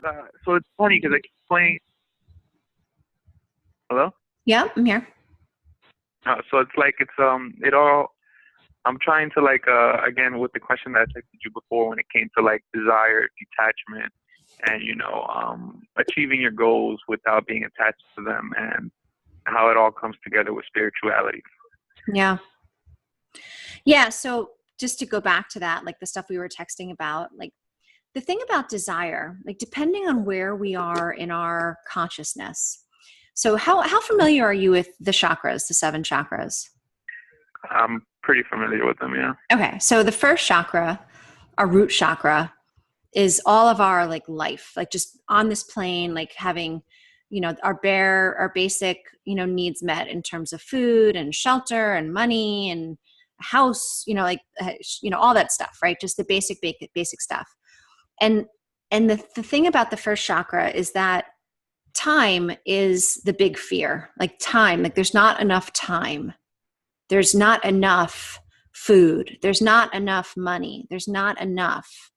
So it's funny because I keep playing. Hello. Yeah, I'm here. So it's like it all. I'm trying to like again with the question that I texted you before when it came to like desire, detachment, and achieving your goals without being attached to them, and how it all comes together with spirituality. Yeah. Yeah. So just to go back to that, like the stuff we were texting about, like the thing about desire, like depending on where we are in our consciousness. So how familiar are you with the chakras, the seven chakras? I'm pretty familiar with them, yeah. Okay. So the first chakra, our root chakra, is all of our like life, like just on this plane, like having, our basic, needs met in terms of food and shelter and money and a house, all that stuff, right? Just the basic stuff. And the thing about the first chakra is that time is the big fear. Like time, like there's not enough time. There's not enough food. There's not enough money. There's not enough,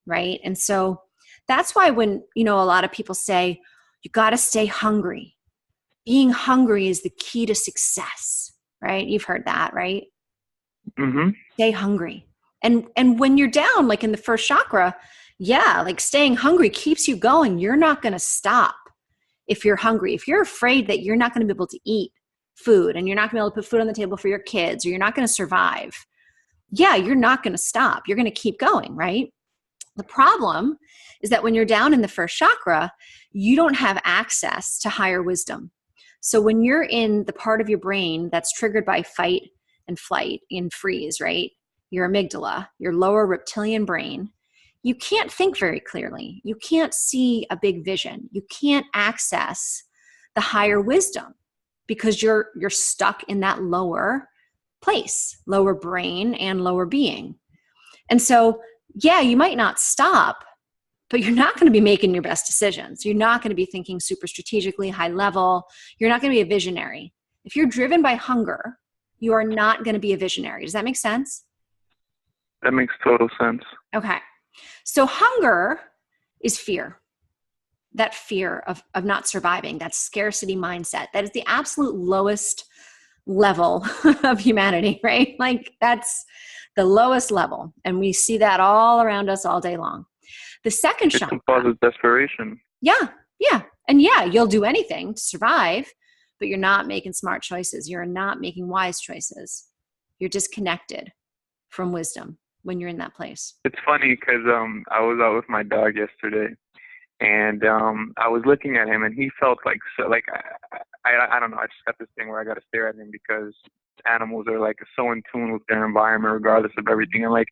right? And so that's why when, a lot of people say, you got to stay hungry. Being hungry is the key to success, right? You've heard that, right? Mm-hmm. Stay hungry. And when you're down, like in the first chakra, yeah, like staying hungry keeps you going. You're not going to stop if you're hungry. If you're afraid that you're not going to be able to eat food and you're not going to be able to put food on the table for your kids or you're not going to survive, yeah, you're not going to stop. You're going to keep going, right? The problem is that when you're down in the first chakra, you don't have access to higher wisdom. So when you're in the part of your brain that's triggered by fight and flight and freeze, right? Your amygdala, your lower reptilian brain, you can't think very clearly. You can't see a big vision. You can't access the higher wisdom because you're stuck in that lower place, lower brain and lower being. And so, yeah, you might not stop, but you're not going to be making your best decisions. You're not going to be thinking super strategically, high level. You're not going to be a visionary. If you're driven by hunger, you are not going to be a visionary. Does that make sense? That makes total sense. Okay. So hunger is fear. That fear of not surviving, that scarcity mindset, that is the absolute lowest level of humanity, right? Like that's the lowest level. And we see that all around us all day long. The second It chakra. causes desperation. Yeah. Yeah. And yeah, you'll do anything to survive, but you're not making smart choices. You're not making wise choices. You're disconnected from wisdom when you're in that place. It's funny because I was out with my dog yesterday, and I was looking at him, and he felt like so like I don't know. I just got this thing where I got to stare at him because animals are like so in tune with their environment, regardless of everything. And like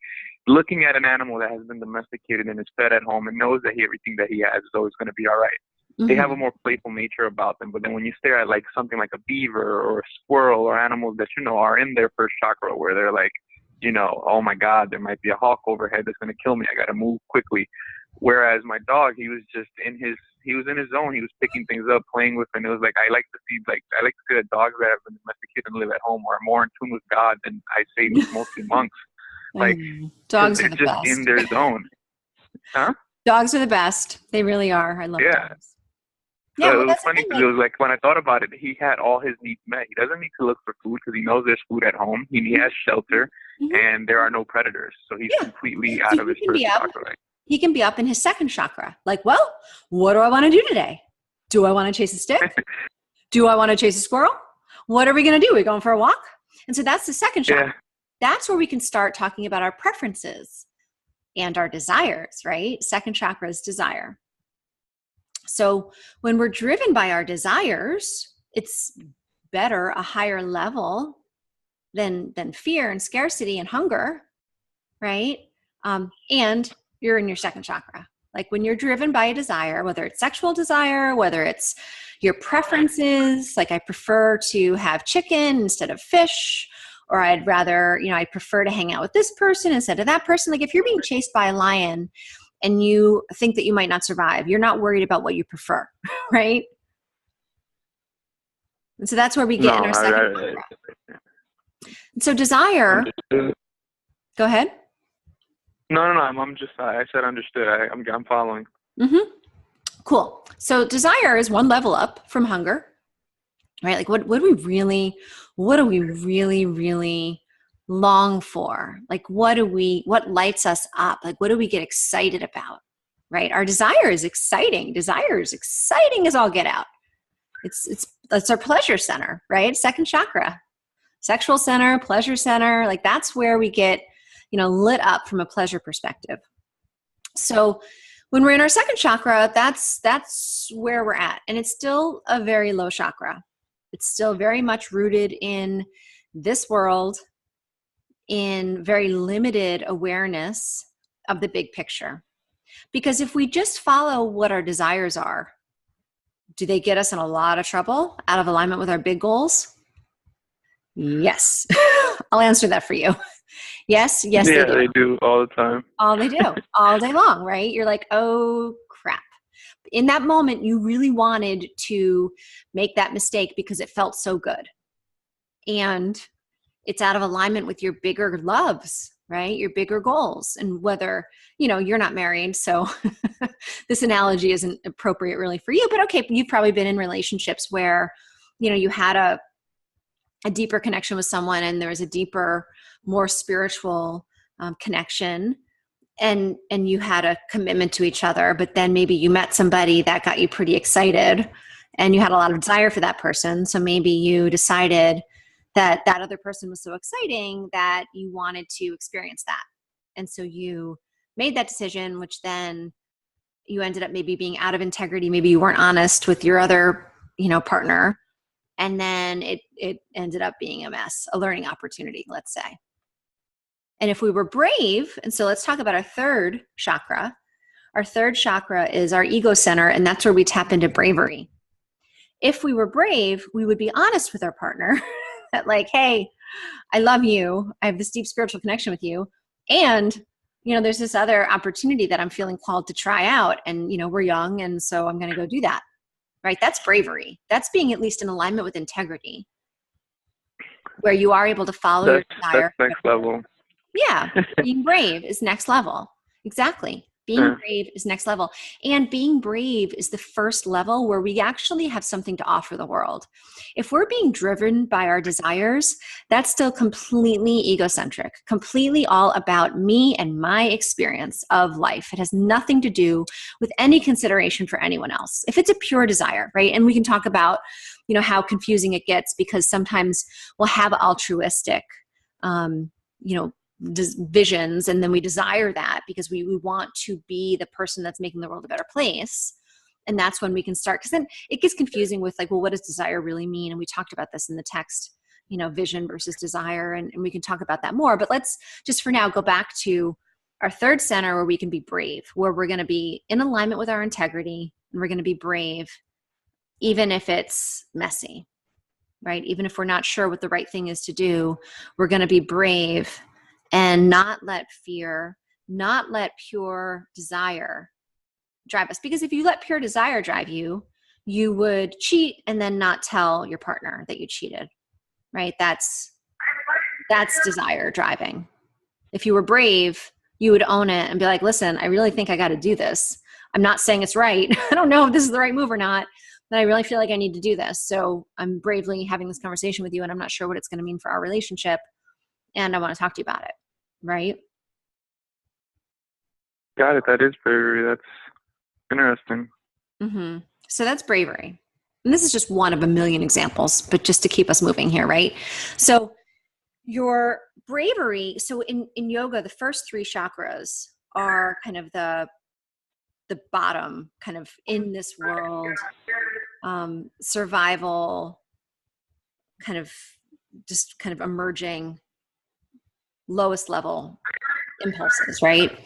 looking at an animal that has been domesticated and is fed at home and knows that everything that he has is always going to be all right. They have a more playful nature about them. But then when you stare at like something like a beaver or a squirrel or animals that are in their first chakra, where they're like, oh my God, there might be a hawk overhead that's going to kill me. I got to move quickly. Whereas my dog, he was just he was in his zone. He was picking things up, playing with, and it was like I like to see that dogs that have been domesticated and live at home are more in tune with God than I say with mostly monks. Like, because Dogs they're are the just best. in their zone. Huh? Dogs are the best. They really are. I love dogs. So Yeah, it well, was that's the funny thing. because it was like when I thought about it, he had all his needs met. He doesn't need to look for food because he knows there's food at home. He has shelter, and there are no predators. So he's completely out of his first chakra. He can be up in his second chakra. Like, well, what do I want to do today? Do I want to chase a stick? Do I want to chase a squirrel? What are we going to do? Are we going for a walk? And so that's the second chakra. Yeah. That's where we can start talking about our preferences and our desires, right? Second chakra is desire. So when we're driven by our desires, it's better, a higher level than fear and scarcity and hunger, right? And you're in your second chakra. Like when you're driven by a desire, whether it's sexual desire, whether it's your preferences, like I prefer to have chicken instead of fish, or I'd rather, I prefer to hang out with this person instead of that person. Like if you're being chased by a lion and you think that you might not survive, you're not worried about what you prefer, right? And so that's where we get in our second chakra. And so desire, go ahead. No. I said understood. I'm following. Mm-hmm. Cool. So desire is one level up from hunger, right? Like what do we really long for? Like what lights us up? Like what do we get excited about? Right? Our desire is exciting. Desire is exciting as all get out. It's our pleasure center, right? Second chakra. Sexual center, pleasure center, like that's where we get, lit up from a pleasure perspective. So when we're in our second chakra, that's where we're at. And it's still a very low chakra. It's still very much rooted in this world, in very limited awareness of the big picture. Because if we just follow what our desires are, do they get us in a lot of trouble, out of alignment with our big goals? Yes. I'll answer that for you. Yes, Yeah, they do. They do all the time. All they do, all day long, right? You're like, oh crap. In that moment, you really wanted to make that mistake because it felt so good. And it's out of alignment with your bigger loves, right? Your bigger goals. And whether, you're not married, so this analogy isn't appropriate really for you, but okay, you've probably been in relationships where, you had a deeper connection with someone and there was a deeper, more spiritual connection, and you had a commitment to each other, but then maybe you met somebody that got you pretty excited and you had a lot of desire for that person. So maybe you decided that other person was so exciting that you wanted to experience that. And so you made that decision, which then you ended up maybe being out of integrity. Maybe you weren't honest with your other, partner. And then it ended up being a mess, a learning opportunity, let's say. And if we were brave, and so let's talk about our third chakra. Our third chakra is our ego center, and that's where we tap into bravery. If we were brave, we would be honest with our partner that like, hey, I love you. I have this deep spiritual connection with you. And, there's this other opportunity that I'm feeling called to try out. And, we're young, and so I'm going to go do that. Right? That's bravery. That's being at least in alignment with integrity, where you are able to follow your desire. That's next level. Yeah. Being brave is next level. Exactly. Being brave is next level. And being brave is the first level where we actually have something to offer the world. If we're being driven by our desires, that's still completely egocentric, completely all about me and my experience of life. It has nothing to do with any consideration for anyone else. If it's a pure desire, right? And we can talk about, how confusing it gets because sometimes we'll have altruistic, visions, and then we desire that because we want to be the person that's making the world a better place. And that's when we can start, because then it gets confusing with like, well, what does desire really mean? And we talked about this in the text, vision versus desire, and we can talk about that more. But let's just for now go back to our third center, where we can be brave, where we're going to be in alignment with our integrity, and we're going to be brave even if it's messy, right? Even if we're not sure what the right thing is to do, we're going to be brave and not let fear, not let pure desire drive us. Because if you let pure desire drive you, you would cheat and then not tell your partner that you cheated, right? That's desire driving. If you were brave, you would own it and be like, listen, I really think I got to do this. I'm not saying it's right. I don't know if this is the right move or not, but I really feel like I need to do this. So I'm bravely having this conversation with you, and I'm not sure what it's going to mean for our relationship, and I want to talk to you about it. Right? Got it. That is bravery. That's interesting. Mm-hmm. So that's bravery. And this is just one of a million examples, but just to keep us moving here, right? So your bravery, so in yoga, the first three chakras are kind of the bottom, kind of in this world, survival, kind of just kind of emerging lowest level impulses, right?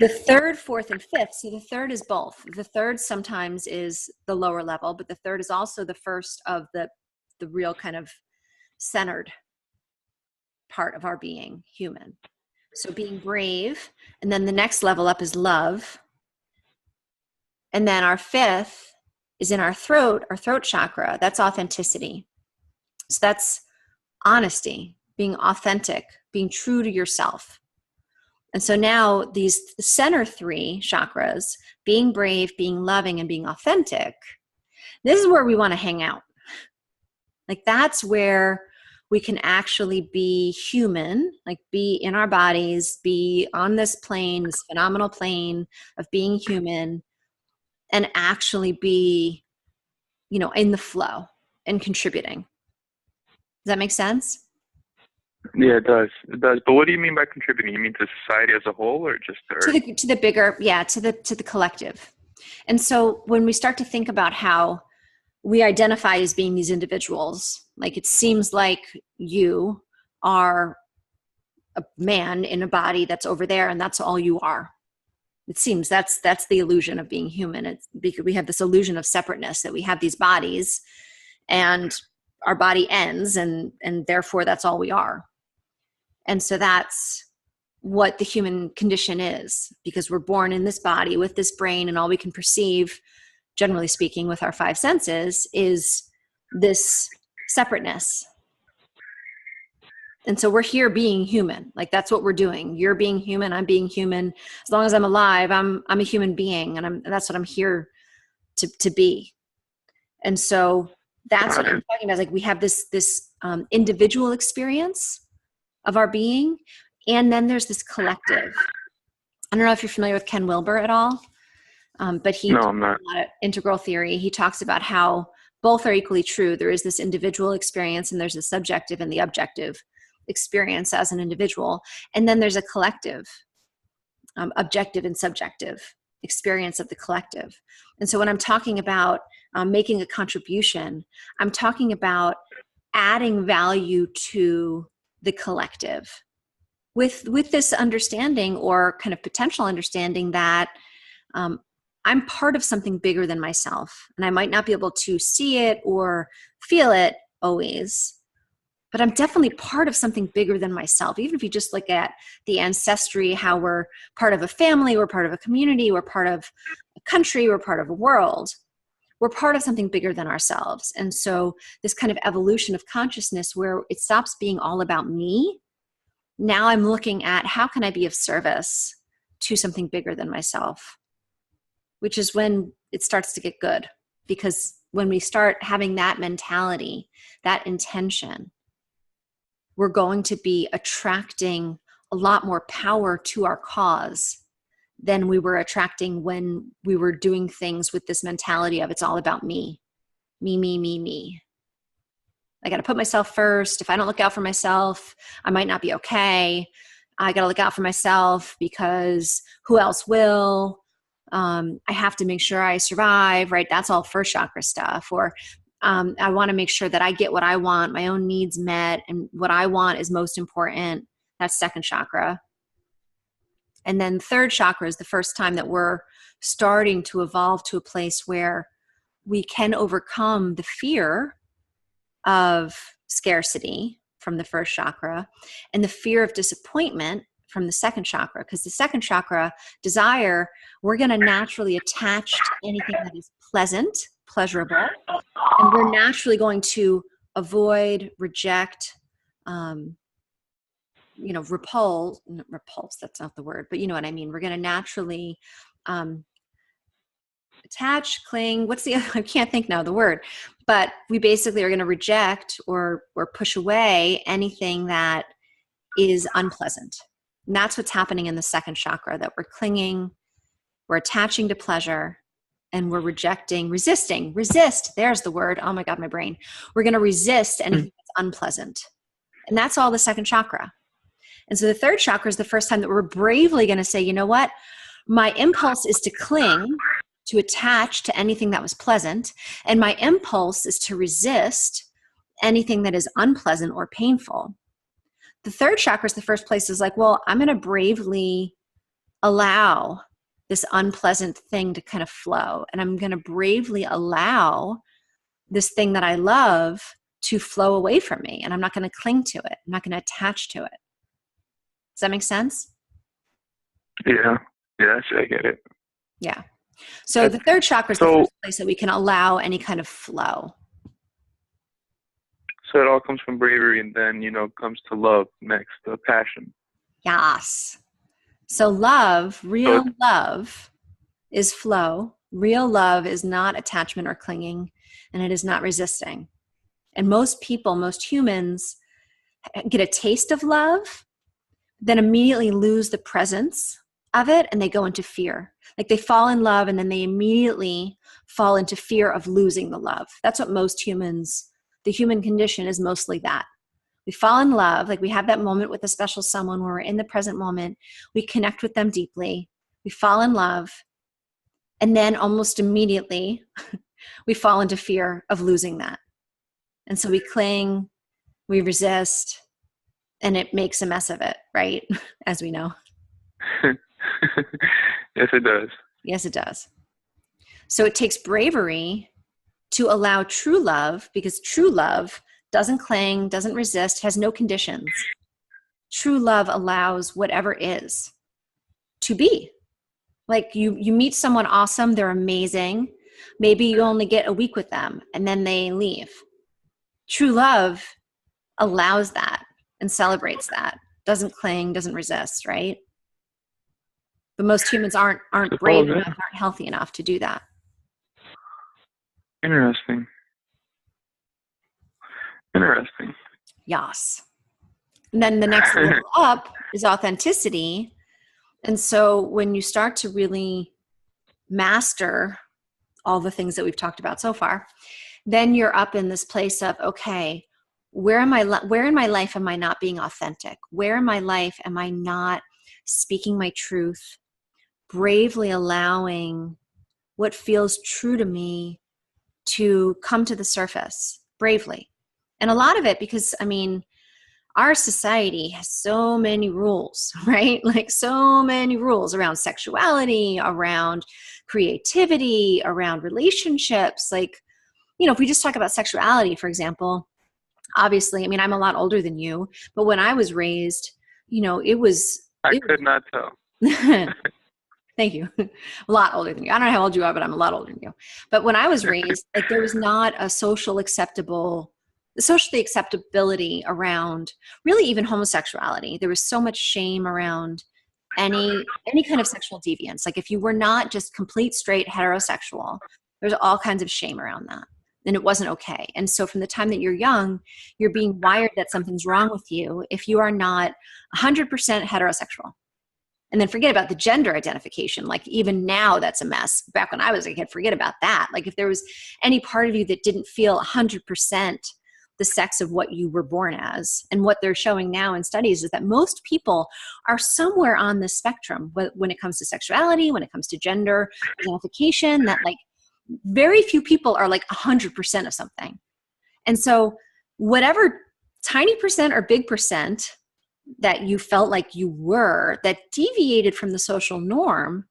The third, fourth, and fifth. So the third is both. The third sometimes is the lower level, but the third is also the first of the real kind of centered part of our being, human. So being brave, and then the next level up is love. And then our fifth is in our throat chakra. That's authenticity. So that's honesty, being authentic, being true to yourself. And so now these center 3 chakras, being brave, being loving, and being authentic, this is where we want to hang out. Like that's where we can actually be human, like be in our bodies, be on this plane, this phenomenal plane of being human, and actually be, in the flow and contributing. Does that make sense? Yeah, it does. It does. But what do you mean by contributing? You mean to society as a whole, or just to Earth? To the bigger, to the collective. And so when we start to think about how we identify as being these individuals, like it seems like you are a man in a body that's over there, and that's all you are. It seems that's the illusion of being human. It's because we have this illusion of separateness, that we have these bodies and our body ends, and therefore that's all we are. And so that's what the human condition is, because we're born in this body with this brain, and all we can perceive, generally speaking, with our 5 senses is this separateness. And so we're here being human. Like that's what we're doing. You're being human. I'm being human. As long as I'm alive, I'm a human being, and that's what I'm here to be. And so that's what I'm talking about. Like we have this individual experience of our being, and then there's this collective. I don't know if you're familiar with Ken Wilber at all, but he No, I'm not. a lot of integral theory. He talks about how both are equally true. There is this individual experience, and there's the subjective and the objective experience as an individual, and then there's a collective, objective and subjective experience of the collective. And so when I'm talking about making a contribution, I'm talking about adding value to the collective with this understanding, or kind of potential understanding, that I'm part of something bigger than myself. And I might not be able to see it or feel it always, but I'm definitely part of something bigger than myself. Even if you just look at the ancestry, how we're part of a family, we're part of a community, we're part of a country, we're part of a world. We're part of something bigger than ourselves. And so this kind of evolution of consciousness, where it stops being all about me. Now I'm looking at how can I be of service to something bigger than myself, which is when it starts to get good. Because when we start having that mentality, that intention, we're going to be attracting a lot more power to our cause than we were attracting when we were doing things with this mentality of it's all about me. Me, me, me, me. I got to put myself first. If I don't look out for myself, I might not be okay. I got to look out for myself because who else will? I have to make sure I survive, right? That's all first chakra stuff. Or I want to make sure that I get what I want, my own needs met, and what I want is most important. That's second chakra. And then third chakra is the first time that we're starting to evolve to a place where we can overcome the fear of scarcity from the first chakra and the fear of disappointment from the second chakra. Because the second chakra, desire, we're going to naturally attach to anything that is pleasant, pleasurable, and we're naturally going to avoid, reject, repulse, that's not the word, but you know what I mean. We're going to naturally attach, cling, I can't think now of the word, but we basically are going to reject or push away anything that is unpleasant. And that's what's happening in the second chakra, that we're clinging, we're attaching to pleasure, and we're resisting, there's the word. Oh my God, my brain. We're going to resist anything that's unpleasant. And that's all the second chakra. And so the third chakra is the first time that we're bravely going to say, you know what? My impulse is to cling, to attach to anything that was pleasant. And my impulse is to resist anything that is unpleasant or painful. The third chakra is the first place is like, well, I'm going to bravely allow this unpleasant thing to kind of flow. And I'm going to bravely allow this thing that I love to flow away from me. And I'm not going to cling to it. I'm not going to attach to it. Does that make sense? Yeah. Yes, I get it. Yeah. So the third chakra is the first place that we can allow any kind of flow. So it all comes from bravery, and then, comes to love next, passion. Yes. So love, real So love, is flow. Real love is not attachment or clinging, and it is not resisting. And most people, most humans, get a taste of love, then immediately lose the presence of it, and they go into fear. Like they fall in love and then they immediately fall into fear of losing the love. That's what most humans, the human condition is mostly that. We fall in love, like we have that moment with a special someone where we're in the present moment, we connect with them deeply, we fall in love, and then almost immediately we fall into fear of losing that. And so we cling, we resist, and it makes a mess of it, right? As we know. yes, it does. Yes, it does. So it takes bravery to allow true love, because true love doesn't cling, doesn't resist, has no conditions. True love allows whatever is to be. Like you meet someone awesome, they're amazing. Maybe you only get a week with them and then they leave. True love allows that and celebrates that. Doesn't cling, doesn't resist, right? But most humans aren't brave enough, aren't healthy enough to do that. Interesting. Yes. And then the next level up is authenticity. And so when you start to really master all the things that we've talked about so far, then you're up in this place of, okay, where in my life am I not being authentic? Where in my life am I not speaking my truth, bravely allowing what feels true to me to come to the surface bravely? And a lot of it, because I mean, our society has so many rules, right? Like so many rules around sexuality, around creativity, around relationships. Like, you know, if we just talk about sexuality, for example, obviously, I mean, I'm a lot older than you, but when I was raised, you know, I could not tell. Thank you. A lot older than you. I don't know how old you are, but I'm a lot older than you. But when I was raised, like there was not a socially acceptability around really even homosexuality. There was so much shame around any kind of sexual deviance. Like if you were not just complete straight heterosexual, there's all kinds of shame around that. And it wasn't okay. And so from the time that you're young, you're being wired that something's wrong with you if you are not 100% heterosexual. And then forget about the gender identification. Like even now that's a mess. Back when I was a kid, forget about that. Like if there was any part of you that didn't feel 100% the sex of what you were born as, and what they're showing now in studies is that most people are somewhere on the spectrum when it comes to sexuality, when it comes to gender identification, that like very few people are like 100% of something. And so whatever tiny percent or big percent that you felt like you were that deviated from the social norm,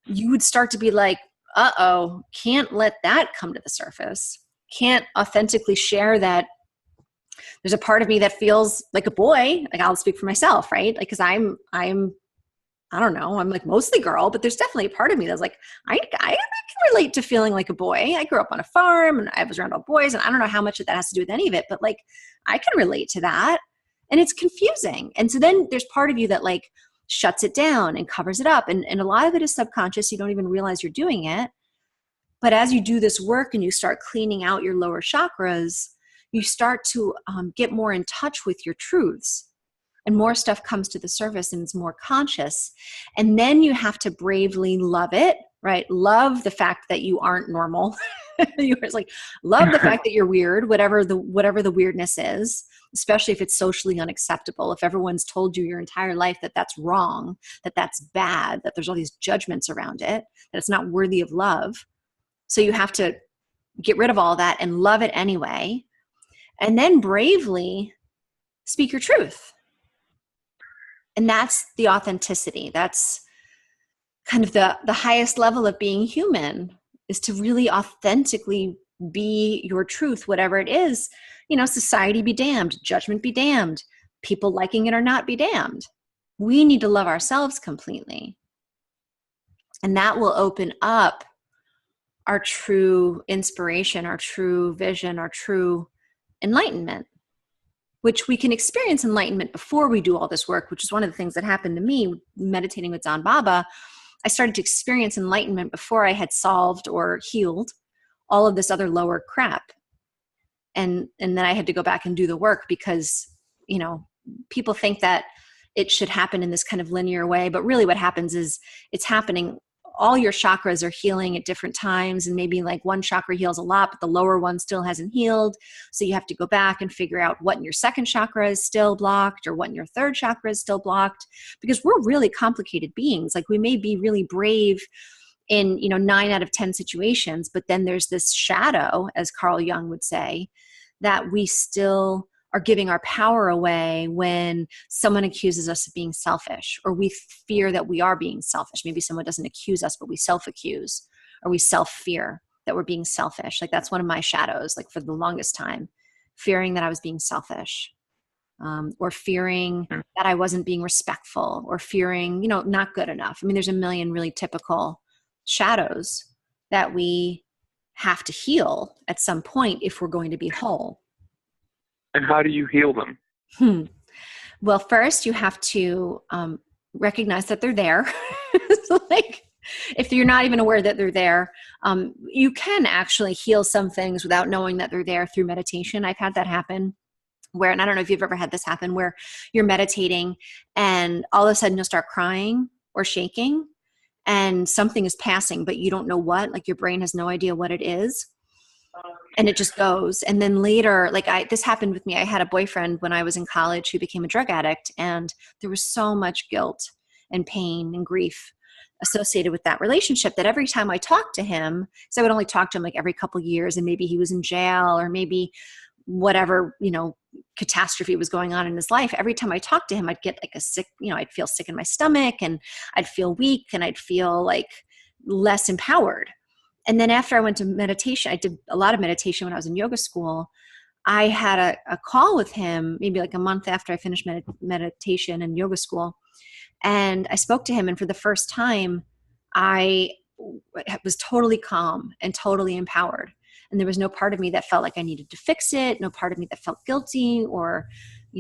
you would start to be like, uh-oh, can't let that come to the surface. Can't authentically share that there's a part of me that feels like a boy. Like I'll speak for myself, right? Like, cause I'm, I don't know, I'm like mostly girl, but there's definitely a part of me that's like, I can relate to feeling like a boy. I grew up on a farm and I was around all boys, and I don't know how much of that has to do with any of it, but like, I can relate to that. And it's confusing. And so then there's part of you that like shuts it down and covers it up. And a lot of it is subconscious. You don't even realize you're doing it. But as you do this work and you start cleaning out your lower chakras, you start to get more in touch with your truths. And more stuff comes to the surface and it's more conscious. And then you have to bravely love it, right? Love the fact that you aren't normal. You're like, love the fact that you're weird, whatever the weirdness is, especially if it's socially unacceptable. If everyone's told you your entire life that that's wrong, that that's bad, that there's all these judgments around it, that it's not worthy of love. So you have to get rid of all that and love it anyway. And then bravely speak your truth. And that's the authenticity. That's kind of the highest level of being human, is to really authentically be your truth, whatever it is. You know, society be damned, judgment be damned, people liking it or not be damned. We need to love ourselves completely. And that will open up our true inspiration, our true vision, our true enlightenment. which we can experience enlightenment before we do all this work, which is one of the things that happened to me meditating with Don Baba. I started to experience enlightenment before I had solved or healed all of this other lower crap. And then I had to go back and do the work because, people think that it should happen in this kind of linear way, but really what happens is it's happening. All your chakras are healing at different times, and maybe like one chakra heals a lot, but the lower one still hasn't healed. So you have to go back and figure out what in your second chakra is still blocked or what in your third chakra is still blocked, because we're really complicated beings. Like we may be really brave in 9 out of 10 situations, but then there's this shadow, as Carl Jung would say, that we still are giving our power away when someone accuses us of being selfish, or we fear that we are being selfish. Maybe someone doesn't accuse us, but we self-accuse, or we self-fear that we're being selfish. Like that's one of my shadows, like for the longest time, fearing that I was being selfish, or fearing that I wasn't being respectful, or fearing, not good enough. I mean, there's a million really typical shadows that we have to heal at some point if we're going to be whole. And how do you heal them? Well, first you have to recognize that they're there. So like if you're not even aware that they're there, you can actually heal some things without knowing that they're there through meditation. I've had that happen where, and I don't know if you've ever had this happen, where you're meditating and all of a sudden you'll start crying or shaking and something is passing, but you don't know what, like your brain has no idea what it is. And it just goes. And then later, this happened with me. I had a boyfriend when I was in college who became a drug addict, and there was so much guilt and pain and grief associated with that relationship that every time I talked to him, so I would only talk to him like every couple years, and maybe he was in jail or maybe whatever, catastrophe was going on in his life. Every time I talked to him, I'd get like a sick, I'd feel sick in my stomach and I'd feel weak and I'd feel like less empowered. And then after I went to meditation, I did a lot of meditation when I was in yoga school. I had a call with him maybe like a month after I finished meditation and yoga school. And I spoke to him. And for the first time, I was totally calm and totally empowered. And there was no part of me that felt like I needed to fix it. No part of me that felt guilty or,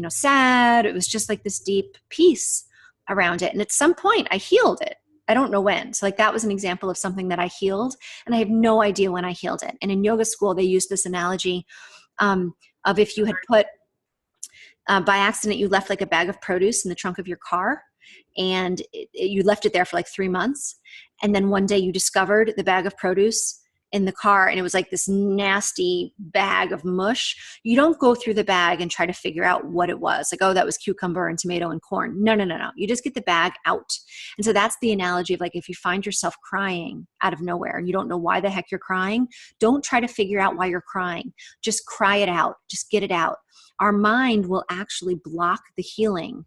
sad. It was just like this deep peace around it. And at some point I healed it. I don't know when. So like that was an example of something that I healed, and I have no idea when I healed it. And in yoga school, they used this analogy of if you had put, by accident, you left like a bag of produce in the trunk of your car, and you left it there for like 3 months. And then one day you discovered the bag of produce in the car, and it was like this nasty bag of mush. You don't go through the bag and try to figure out what it was. Like, oh, that was cucumber and tomato and corn. No. You just get the bag out. And so that's the analogy of like, if you find yourself crying out of nowhere and you don't know why the heck you're crying, don't try to figure out why you're crying. Just cry it out. Just get it out. Our mind will actually block the healing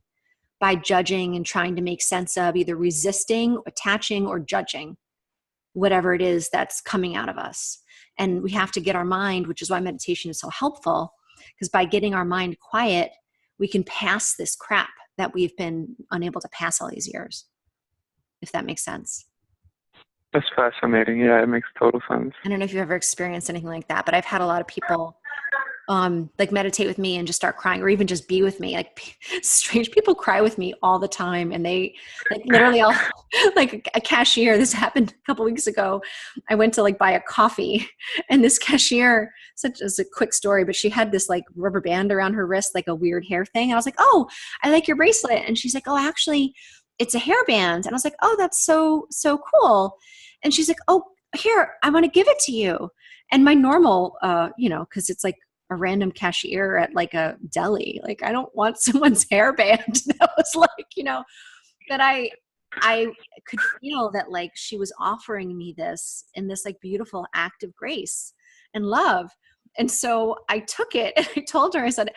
by judging and trying to make sense of, either resisting, attaching, or judging whatever it is that's coming out of us. And we have to get our mind, which is why meditation is so helpful, because by getting our mind quiet, we can pass this crap that we've been unable to pass all these years, if that makes sense. That's fascinating. Yeah, it makes total sense. I don't know if you've ever experienced anything like that, but I've had a lot of people like meditate with me and just start crying, or even just be with me. Like strange people cry with me all the time. And they like literally all like a cashier, this happened a couple weeks ago. I went to like buy a coffee, and this cashier, such as a quick story, but she had this like rubber band around her wrist, like a weird hair thing. I was like, oh, I like your bracelet. And she's like, oh, actually it's a hairband. And I was like, oh, that's so cool. And she's like, oh, here, I want to give it to you. And my normal, cause it's like a random cashier at like a deli. Like, I don't want someone's hairband. That was like, but I could feel that like she was offering me this in this like beautiful act of grace and love. And so I took it and I told her, I said,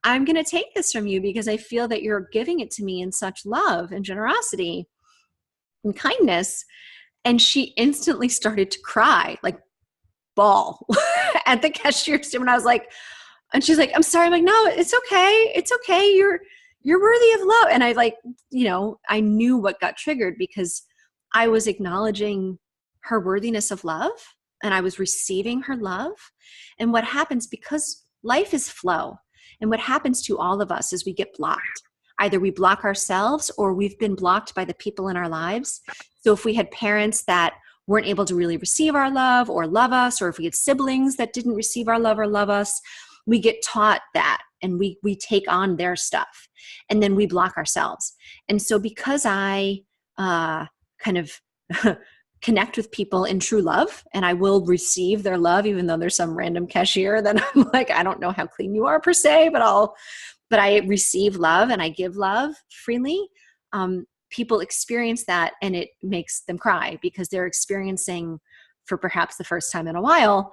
I'm going to take this from you because I feel that you're giving it to me in such love and generosity and kindness. And she instantly started to cry, like bawl at the cashier's when I was like, and she's like, I'm sorry. I'm like, no, it's okay. It's okay. You're worthy of love. And I like, I knew what got triggered because I was acknowledging her worthiness of love and I was receiving her love. And what happens, because life is flow. And what happens to all of us is we get blocked. Either we block ourselves or we've been blocked by the people in our lives. So if we had parents that weren't able to really receive our love or love us, or if we had siblings that didn't receive our love or love us, we get taught that and we take on their stuff and then we block ourselves. And so because I kind of connect with people in true love and I will receive their love, even though there's some random cashier that I'm like, I don't know how clean you are per se, but I receive love and I give love freely. People experience that and it makes them cry because they're experiencing, for perhaps the first time in a while,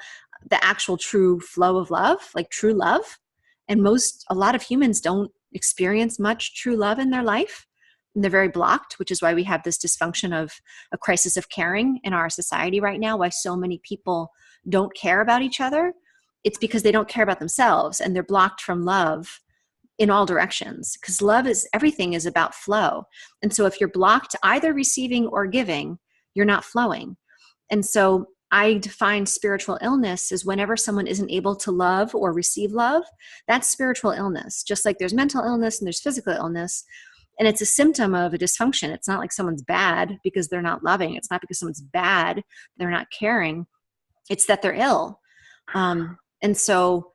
the actual true flow of love, like true love. And a lot of humans don't experience much true love in their life. And they're very blocked, which is why we have this dysfunction of a crisis of caring in our society right now, why so many people don't care about each other. It's because they don't care about themselves and they're blocked from love in all directions, because everything is about flow. And so if you're blocked either receiving or giving, you're not flowing. And so I define spiritual illness as whenever someone isn't able to love or receive love, that's spiritual illness. Just like there's mental illness and there's physical illness. And it's a symptom of a dysfunction. It's not like someone's bad because they're not loving. It's not because someone's bad, they're not caring. It's that they're ill. And so,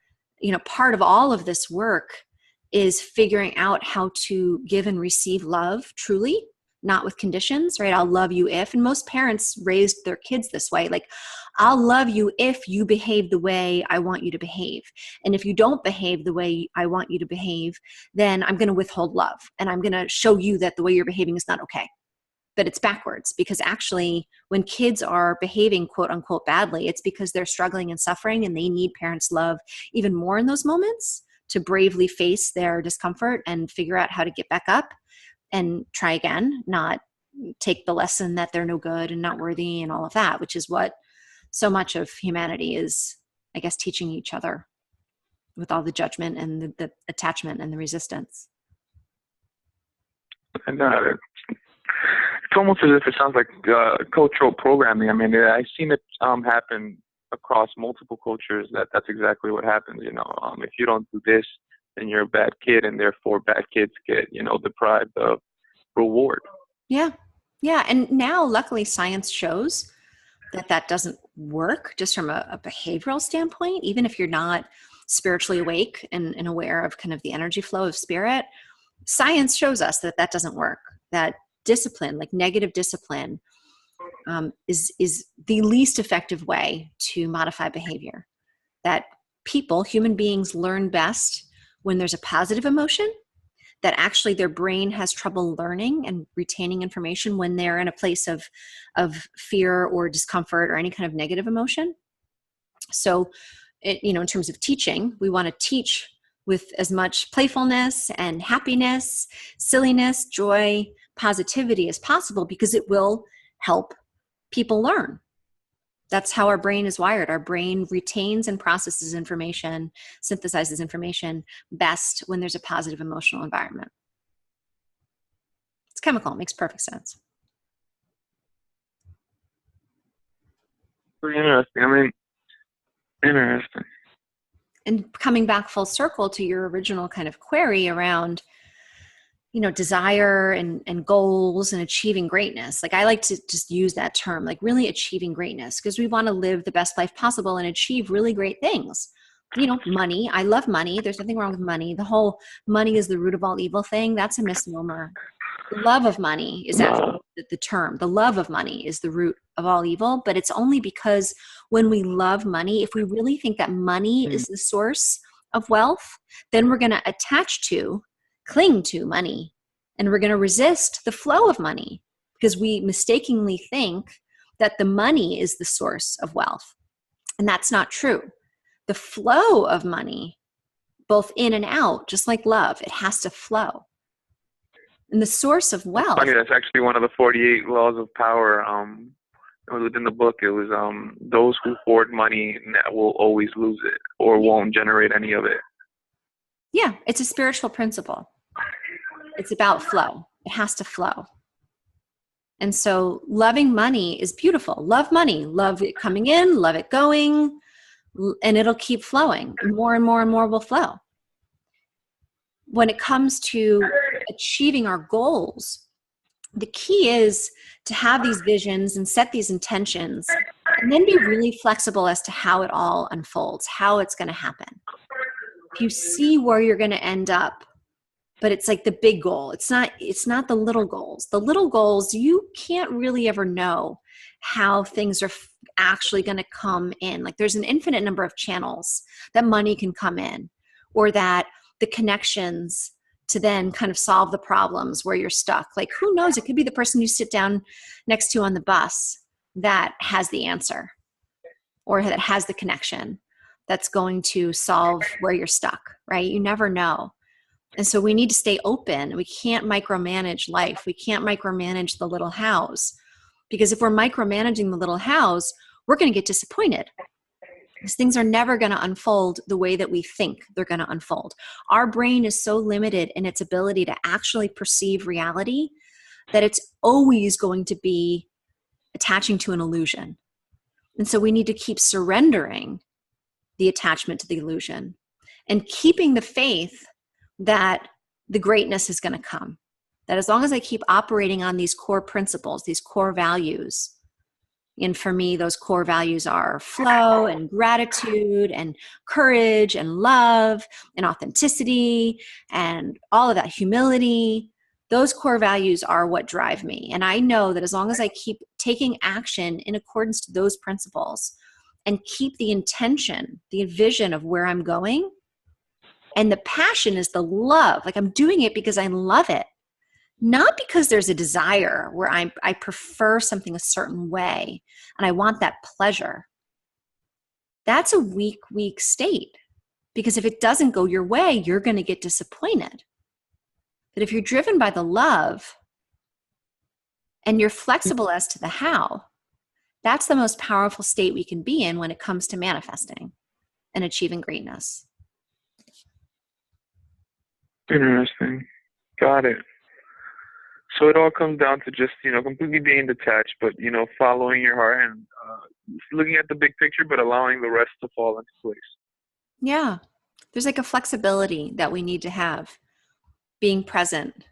part of all of this work is figuring out how to give and receive love truly, not with conditions, right? I'll love you if, and most parents raised their kids this way. Like, I'll love you if you behave the way I want you to behave. And if you don't behave the way I want you to behave, then I'm going to withhold love. And I'm going to show you that the way you're behaving is not okay. But it's backwards, because actually when kids are behaving quote unquote badly, it's because they're struggling and suffering and they need parents' love even more in those moments to bravely face their discomfort and figure out how to get back up and try again, not take the lesson that they're no good and not worthy and all of that, which is what so much of humanity is, I guess, teaching each other with all the judgment and the attachment and the resistance. And it's almost as if it sounds like cultural programming. I mean, I've seen it happen across multiple cultures. That's exactly what happens. If you don't do this, then you're a bad kid, and therefore bad kids get deprived of reward. Yeah. And now luckily science shows that doesn't work just from a behavioral standpoint. Even if you're not spiritually awake and aware of kind of the energy flow of spirit, science shows us that doesn't work. That discipline, like negative discipline, is the least effective way to modify behavior. That human beings learn best when there's a positive emotion, that actually their brain has trouble learning and retaining information when they're in a place of fear or discomfort or any kind of negative emotion. So, in terms of teaching, we want to teach with as much playfulness and happiness, silliness, joy, positivity as possible, because it will help people learn. That's how our brain is wired. Our brain retains and processes information, synthesizes information best when there's a positive emotional environment. It's chemical. It makes perfect sense. Very interesting. Interesting. And coming back full circle to your original kind of query around desire and goals and achieving greatness. Like, I like to just use that term, like really achieving greatness, because we want to live the best life possible and achieve really great things. Money. I love money. There's nothing wrong with money. The whole money is the root of all evil thing, that's a misnomer. The love of money is actually the term. The love of money is the root of all evil, but it's only because when we love money, if we really think that money is the source of wealth, then we're going to cling to money, and we're going to resist the flow of money because we mistakenly think that the money is the source of wealth. And that's not true. The flow of money, both in and out, just like love, it has to flow. And the source of wealth. Funny, that's actually one of the 48 laws of power. It was within the book. It was those who hoard money will always lose it or won't generate any of it. Yeah, it's a spiritual principle. It's about flow. It has to flow. And so loving money is beautiful. Love money. Love it coming in, love it going, and it'll keep flowing. More and more and more will flow. when it comes to achieving our goals, the key is to have these visions and set these intentions, and then be really flexible as to how it all unfolds, how it's going to happen. If you see where you're going to end up, but it's like the big goal, it's not the little goals. The little goals, you can't really ever know how things are actually going to come in. Like there's an infinite number of channels that money can come in, or that the connections to then kind of solve the problems where you're stuck. Like who knows, it could be the person you sit down next to on the bus that has the answer, or that has the connection that's going to solve where you're stuck, right? You never know. And so we need to stay open. We can't micromanage life. We can't micromanage the little house, because if we're micromanaging the little house, we're going to get disappointed, because things are never going to unfold the way that we think they're going to unfold. Our brain is so limited in its ability to actually perceive reality that it's always going to be attaching to an illusion. And so we need to keep surrendering the attachment to the illusion and keeping the faith that the greatness is going to come. That as long as I keep operating on these core principles, these core values, and for me, those core values are flow and gratitude and courage and love and authenticity and all of that, humility. Those core values are what drive me. And I know that as long as I keep taking action in accordance to those principles and keep the intention, the vision of where I'm going, and the passion is the love, like I'm doing it because I love it. Not because there's a desire where I prefer something a certain way and I want that pleasure. That's a weak state, because if it doesn't go your way, you're going to get disappointed. But if you're driven by the love and you're flexible as to the how, that's the most powerful state we can be in when it comes to manifesting and achieving greatness. Interesting. Got it. So it all comes down to just, completely being detached, but, following your heart and looking at the big picture, but allowing the rest to fall into place. Yeah. There's like a flexibility that we need to have, being present,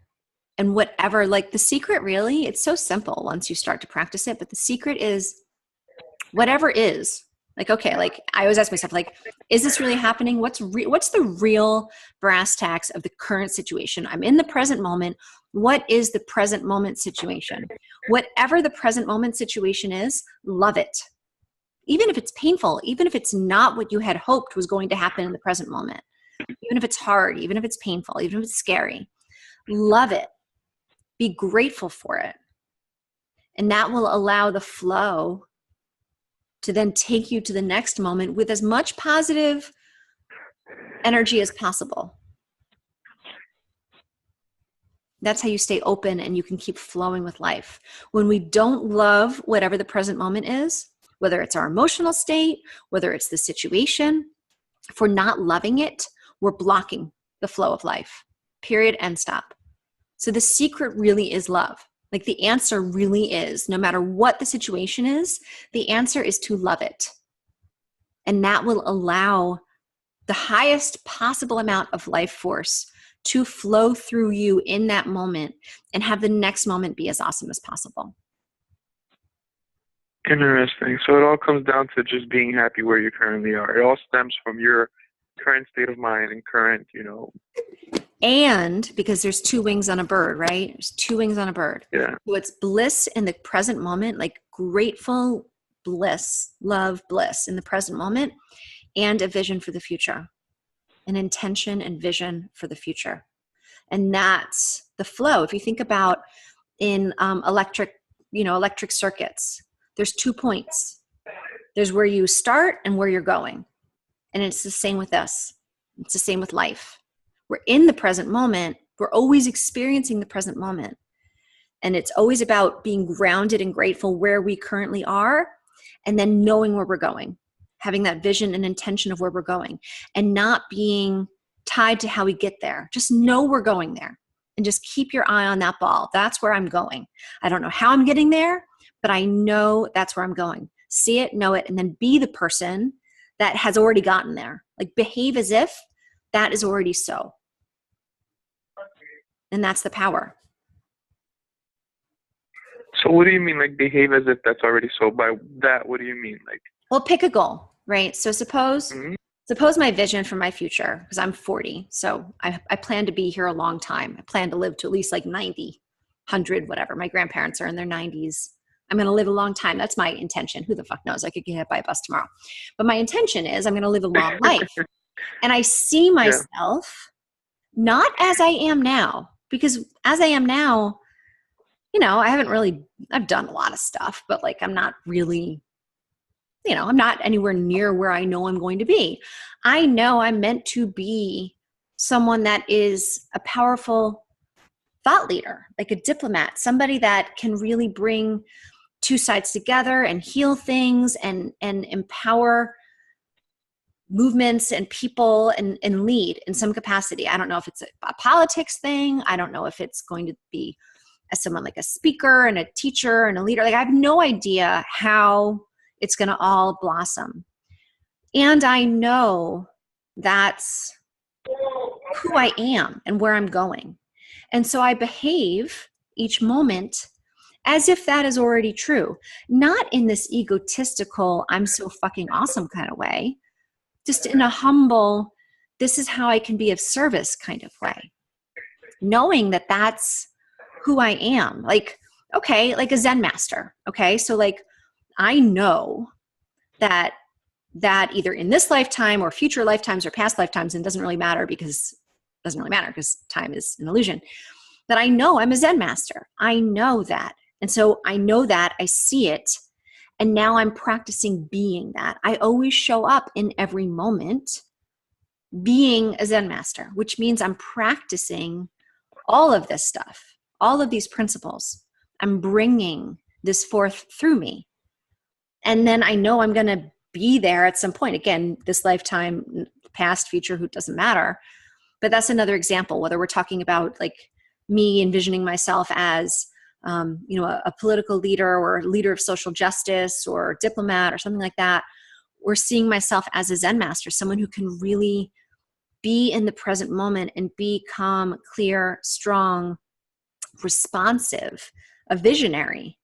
and whatever, like the secret really, it's so simple once you start to practice it, but the secret is whatever is. Like, okay, like I always ask myself, like, is this really happening? What's the real brass tacks of the current situation? I'm in the present moment. What is the present moment situation? Whatever the present moment situation is, love it. Even if it's painful, even if it's not what you had hoped was going to happen in the present moment, even if it's hard, even if it's painful, even if it's scary, love it. Be grateful for it. And that will allow the flow to then take you to the next moment with as much positive energy as possible. That's how you stay open and you can keep flowing with life. When we don't love whatever the present moment is, whether it's our emotional state, whether it's the situation, if we're not loving it, we're blocking the flow of life. Period, end, stop. So the secret really is love. Like the answer really is, no matter what the situation is, the answer is to love it. And that will allow the highest possible amount of life force to flow through you in that moment and have the next moment be as awesome as possible. Interesting. So it all comes down to just being happy where you currently are. It all stems from your current state of mind and current, And because there's two wings on a bird, right? There's two wings on a bird. Yeah. So it's bliss in the present moment, like grateful bliss, love, bliss in the present moment, and a vision for the future, an intention and vision for the future. And that's the flow. If you think about in electric circuits, there's 2 points. There's where you start and where you're going. And it's the same with us. It's the same with life. We're in the present moment. We're always experiencing the present moment. And it's always about being grounded and grateful where we currently are, and then knowing where we're going, having that vision and intention of where we're going, and not being tied to how we get there. Just know we're going there and just keep your eye on that ball. That's where I'm going. I don't know how I'm getting there, but I know that's where I'm going. See it, know it, and then be the person that has already gotten there. Like behave as if that is already so. And that's the power. So what do you mean, like, behave as if that's already so? By that, what do you mean? Like, Well, pick a goal, right? So suppose my vision for my future, because I'm 40, so I plan to be here a long time. I plan to live to at least like 90, 100, whatever. My grandparents are in their 90s. I'm going to live a long time. That's my intention. Who the fuck knows? I could get hit by a bus tomorrow. But my intention is I'm going to live a long life. And I see myself not as I am now, because as I am now, you know, I've done a lot of stuff, but like I'm not really, you know, I'm not anywhere near where I know I'm going to be. I know I'm meant to be someone that is a powerful thought leader, like a diplomat, somebody that can really bring two sides together and heal things and empower movements and people and lead in some capacity. I don't know if it's a politics thing. I don't know if it's going to be as someone like a speaker and a teacher and a leader. Like I have no idea how it's going to all blossom. And I know that's who I am and where I'm going. And so I behave each moment as if that is already true, not in this egotistical, I'm so fucking awesome kind of way, just in a humble, this is how I can be of service kind of way. Knowing that that's who I am. Like, okay, like a Zen master. Okay. So like, I know that either in this lifetime or future lifetimes or past lifetimes, and it doesn't really matter because time is an illusion, that I know I'm a Zen master. I know that. And so I know that, I see it, and now I'm practicing being that. I always show up in every moment being a Zen master, which means I'm practicing all of this stuff, all of these principles. I'm bringing this forth through me. And then I know I'm going to be there at some point. Again, this lifetime, past, future, who doesn't matter. But that's another example, whether we're talking about like me envisioning myself as a political leader or a leader of social justice or a diplomat or something like that, or seeing myself as a Zen master, someone who can really be in the present moment and be calm, clear, strong, responsive, a visionary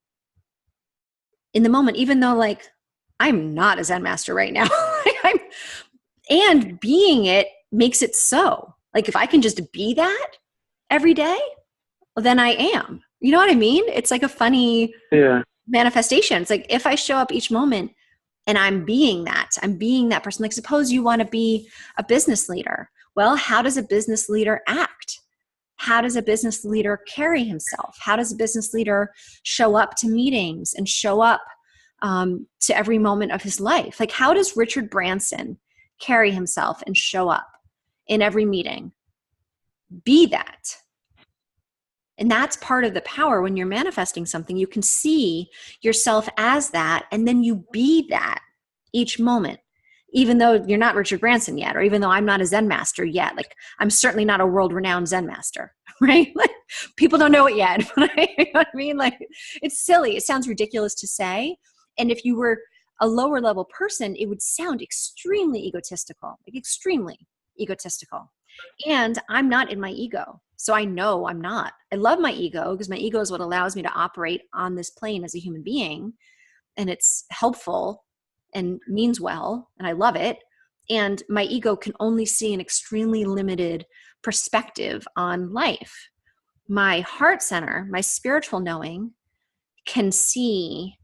in the moment, even though like I'm not a Zen master right now. And being it makes it so. Like if I can just be that every day, well, then I am. You know what I mean? It's like a funny manifestation. It's like if I show up each moment and I'm being that person. Like suppose you want to be a business leader. Well, how does a business leader act? How does a business leader carry himself? How does a business leader show up to meetings and show up to every moment of his life? Like how does Richard Branson carry himself and show up in every meeting? Be that. And that's part of the power when you're manifesting something. You can see yourself as that, and then you be that each moment, even though you're not Richard Branson yet, or even though I'm not a Zen master yet. Like I'm certainly not a world-renowned Zen master, right? Like people don't know it yet. But you know what I mean? Like it's silly. It sounds ridiculous to say. And if you were a lower level person, it would sound extremely egotistical, like extremely egotistical. And I'm not in my ego. So I know I'm not. I love my ego because my ego is what allows me to operate on this plane as a human being. And it's helpful and means well. And I love it. And my ego can only see an extremely limited perspective on life. My heart center, my spiritual knowing, can see,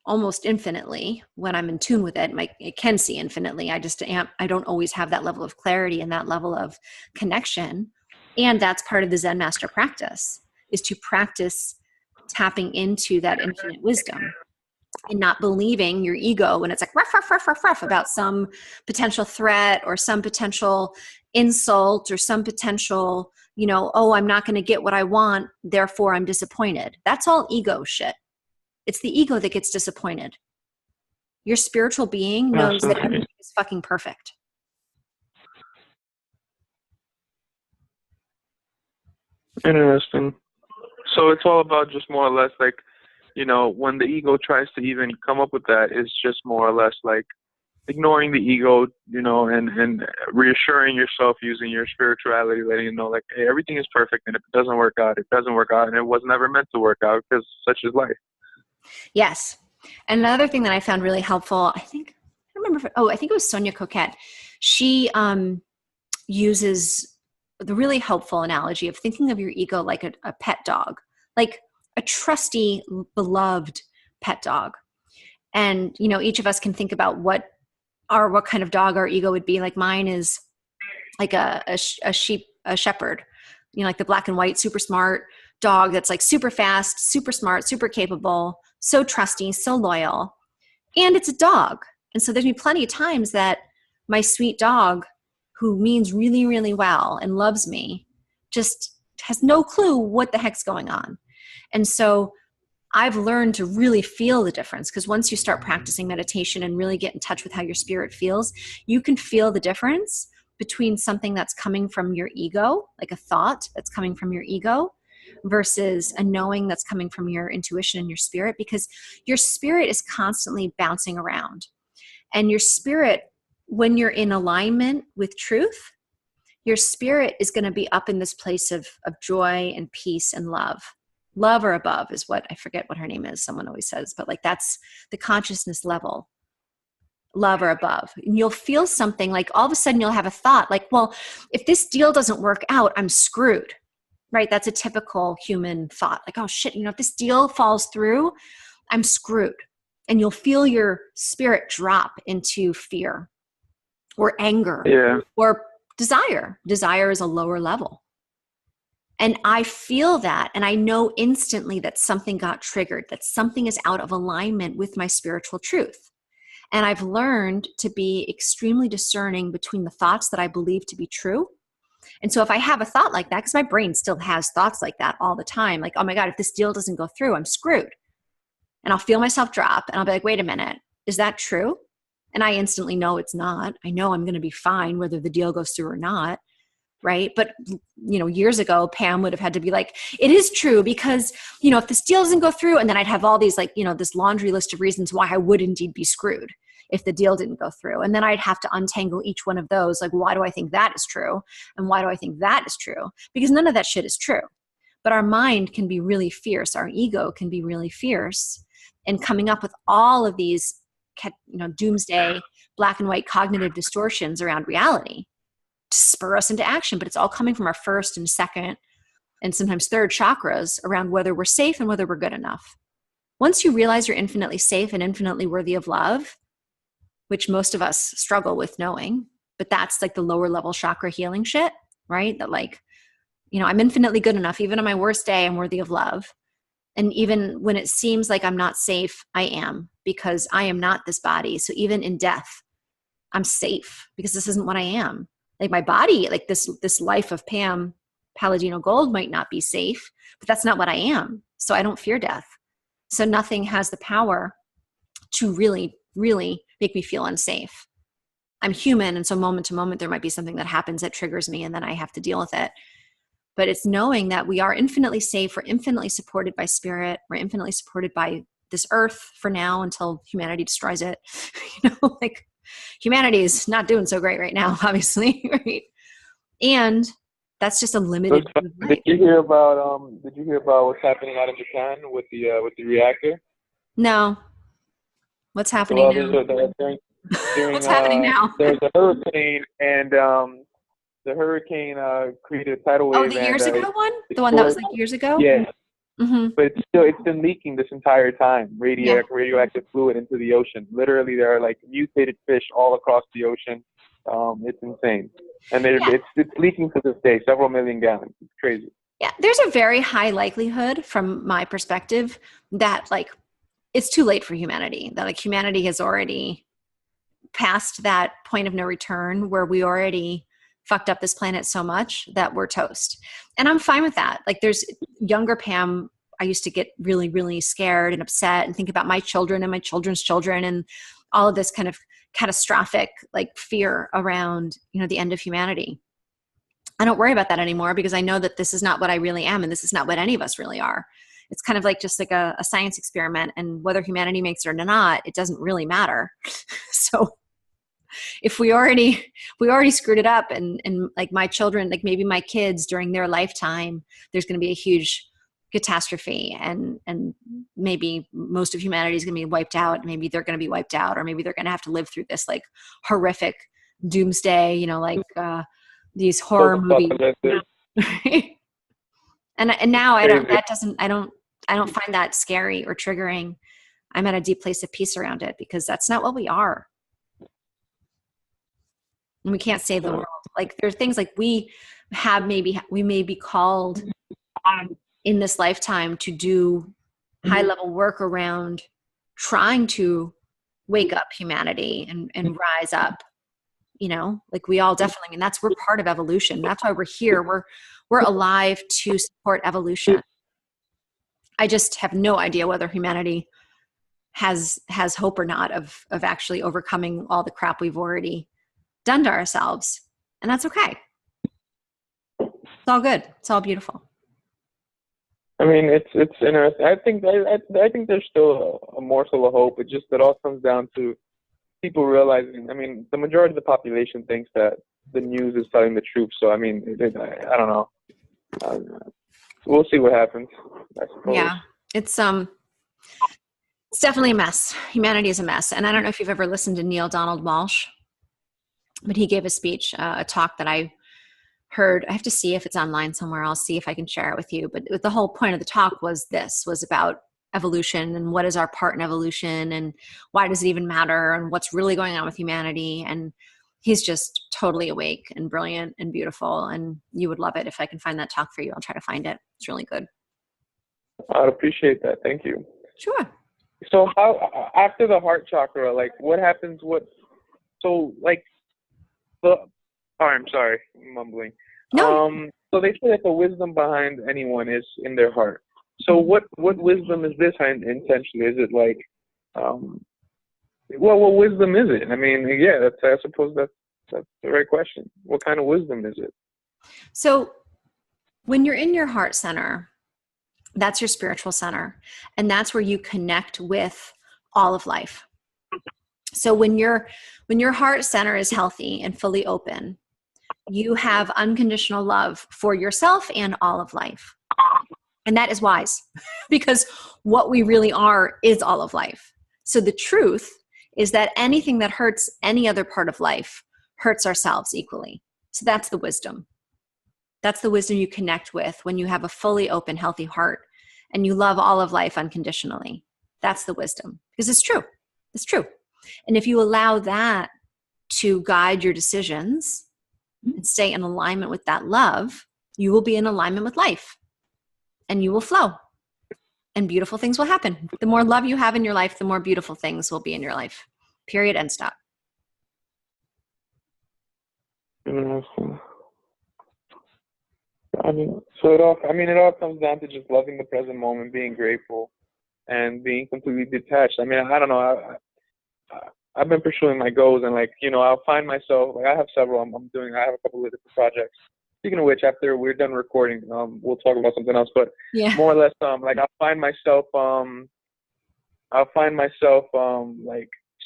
almost infinitely when I'm in tune with it. It can see infinitely. I don't always have that level of clarity and that level of connection. And that's part of the Zen master practice, is to practice tapping into that infinite wisdom and not believing your ego when it's like ruff, ruff, ruff, ruff, ruff about some potential threat or some potential insult or some potential, I'm not going to get what I want, therefore I'm disappointed. That's all ego shit. It's the ego that gets disappointed. Your spiritual being knows that everything is fucking perfect. Interesting. So it's all about just more or less like, when the ego tries to even come up with that, it's just more or less like ignoring the ego, and reassuring yourself using your spirituality, letting you know, like, hey, everything is perfect, and if it doesn't work out, it doesn't work out, and it was never meant to work out because such is life. Yes. And another thing that I found really helpful, I think, I don't remember, I think it was Sonia Coquette. She uses the really helpful analogy of thinking of your ego like a pet dog, like a trusty, beloved pet dog. And, each of us can think about what kind of dog our ego would be. Like mine is like a shepherd, like the black and white, super smart dog that's like super fast, super smart, super capable, so trusty, so loyal. And it's a dog. And so there's been plenty of times that my sweet dog, who means really, really well and loves me, just has no clue what the heck's going on. And so I've learned to really feel the difference, because once you start practicing meditation and really get in touch with how your spirit feels, you can feel the difference between something that's coming from your ego, like a thought that's coming from your ego, versus a knowing that's coming from your intuition and your spirit, because your spirit is constantly bouncing around. And your spirit, when you're in alignment with truth, your spirit is going to be up in this place of joy and peace and love. Love or above is what, I forget what her name is, someone always says, but like that's the consciousness level, love or above. And you'll feel something like all of a sudden you'll have a thought like, well, if this deal doesn't work out, I'm screwed, right? That's a typical human thought. Like, oh shit, if this deal falls through, I'm screwed. And you'll feel your spirit drop into fear or anger or desire. Desire is a lower level. And I feel that, and I know instantly that something got triggered, that something is out of alignment with my spiritual truth. And I've learned to be extremely discerning between the thoughts that I believe to be true. And so if I have a thought like that, because my brain still has thoughts like that all the time, like, oh my God, if this deal doesn't go through, I'm screwed. And I'll feel myself drop and I'll be like, wait a minute, is that true? And I instantly know it's not. I know I'm going to be fine whether the deal goes through or not. Right. But, years ago, Pam would have had to be like, it is true because, if this deal doesn't go through, and then I'd have all these this laundry list of reasons why I would indeed be screwed if the deal didn't go through. And then I'd have to untangle each one of those. Like, why do I think that is true? And why do I think that is true? Because none of that shit is true. But our mind can be really fierce. Our ego can be really fierce. And coming up with all of these, doomsday, black and white cognitive distortions around reality to spur us into action. But it's all coming from our first and second and sometimes third chakras around whether we're safe and whether we're good enough. Once you realize you're infinitely safe and infinitely worthy of love, which most of us struggle with knowing, but that's like the lower level chakra healing shit, right? That I'm infinitely good enough. Even on my worst day, I'm worthy of love. And even when it seems like I'm not safe, I am, because I am not this body. So even in death, I'm safe because this isn't what I am. Like my body, like this life of Pam Palladino Gold might not be safe, but that's not what I am. So I don't fear death. So nothing has the power to really, really make me feel unsafe. I'm human. And so moment to moment, there might be something that happens that triggers me and then I have to deal with it. But it's knowing that we are infinitely safe. We're infinitely supported by spirit. We're infinitely supported by this earth for now until humanity destroys it. Like humanity is not doing so great right now, obviously, right? And that's just a limited. Did you hear about what's happening out in Japan with the reactor? No. What's happening now? What's happening now? There's a hurricane, and the hurricane created a tidal wave. Oh, the years ago one? The one that was like years ago? Yeah. Mm-hmm. But it's been leaking this entire time, radioactive fluid into the ocean. Literally, there are like mutated fish all across the ocean. It's insane. And it's leaking to this day, several million gallons. It's crazy. Yeah, there's a very high likelihood from my perspective that like it's too late for humanity, that like humanity has already passed that point of no return where we already fucked up this planet so much that we're toast. And I'm fine with that. Like there's younger Pam, I used to get really, really scared and upset and think about my children and my children's children and all of this kind of catastrophic like fear around, the end of humanity. I don't worry about that anymore because I know that this is not what I really am and this is not what any of us really are. It's kind of like just like a science experiment, and whether humanity makes it or not, it doesn't really matter. So if we already screwed it up, and like my children, like maybe my kids during their lifetime, there's going to be a huge catastrophe, and maybe most of humanity is going to be wiped out. Maybe they're going to be wiped out, or maybe they're going to have to live through this like horrific doomsday, like these horror movies. and now I don't find that scary or triggering. I'm at a deep place of peace around it, because that's not what we are. And we can't save the world. Like there are things like we may be called in this lifetime to do high level work around trying to wake up humanity and rise up, like we all definitely, and we're part of evolution. That's why we're here. We're alive to support evolution. I just have no idea whether humanity has hope or not of actually overcoming all the crap we've already done to ourselves. And that's okay. It's all good. It's all beautiful. I mean, it's interesting. I think there's still a morsel of hope. It all comes down to people realizing. I mean, the majority of the population thinks that the news is telling the truth. So I mean, I don't know. We'll see what happens, I suppose. Yeah, it's definitely a mess. Humanity is a mess. And I don't know if you've ever listened to Neil Donald Walsh, but he gave a speech, a talk that I heard. I have to see if it's online somewhere. I'll see if I can share it with you. But the whole point of the talk was about evolution and what is our part in evolution and why does it even matter and what's really going on with humanity. And he's just totally awake and brilliant and beautiful. And you would love it. If I can find that talk for you, I'll try to find it. It's really good. I'd appreciate that. Thank you. Sure. So how, after the heart chakra, like what happens, I'm sorry, I'm mumbling. No. So they say that the wisdom behind anyone is in their heart. So what wisdom is this essentially? Is it like, what wisdom is it? I mean, yeah, I suppose that's the right question. What kind of wisdom is it? So when you're in your heart center, that's your spiritual center. And that's where you connect with all of life. So when your heart center is healthy and fully open, you have unconditional love for yourself and all of life. And that is wise, because what we really are is all of life. So the truth is that anything that hurts any other part of life hurts ourselves equally. So that's the wisdom. That's the wisdom you connect with when you have a fully open, healthy heart and you love all of life unconditionally. That's the wisdom, because it's true. It's true. And if you allow that to guide your decisions and stay in alignment with that love, you will be in alignment with life and you will flow and beautiful things will happen. The more love you have in your life, the more beautiful things will be in your life. Period. End stop. It all comes down to just loving the present moment, being grateful, and being completely detached. I mean, I don't know. I've been pursuing my goals, and I'll find myself. I have several. I have a couple of different projects. Speaking of which, after we're done recording, we'll talk about something else. But yeah, more or less, I'll find myself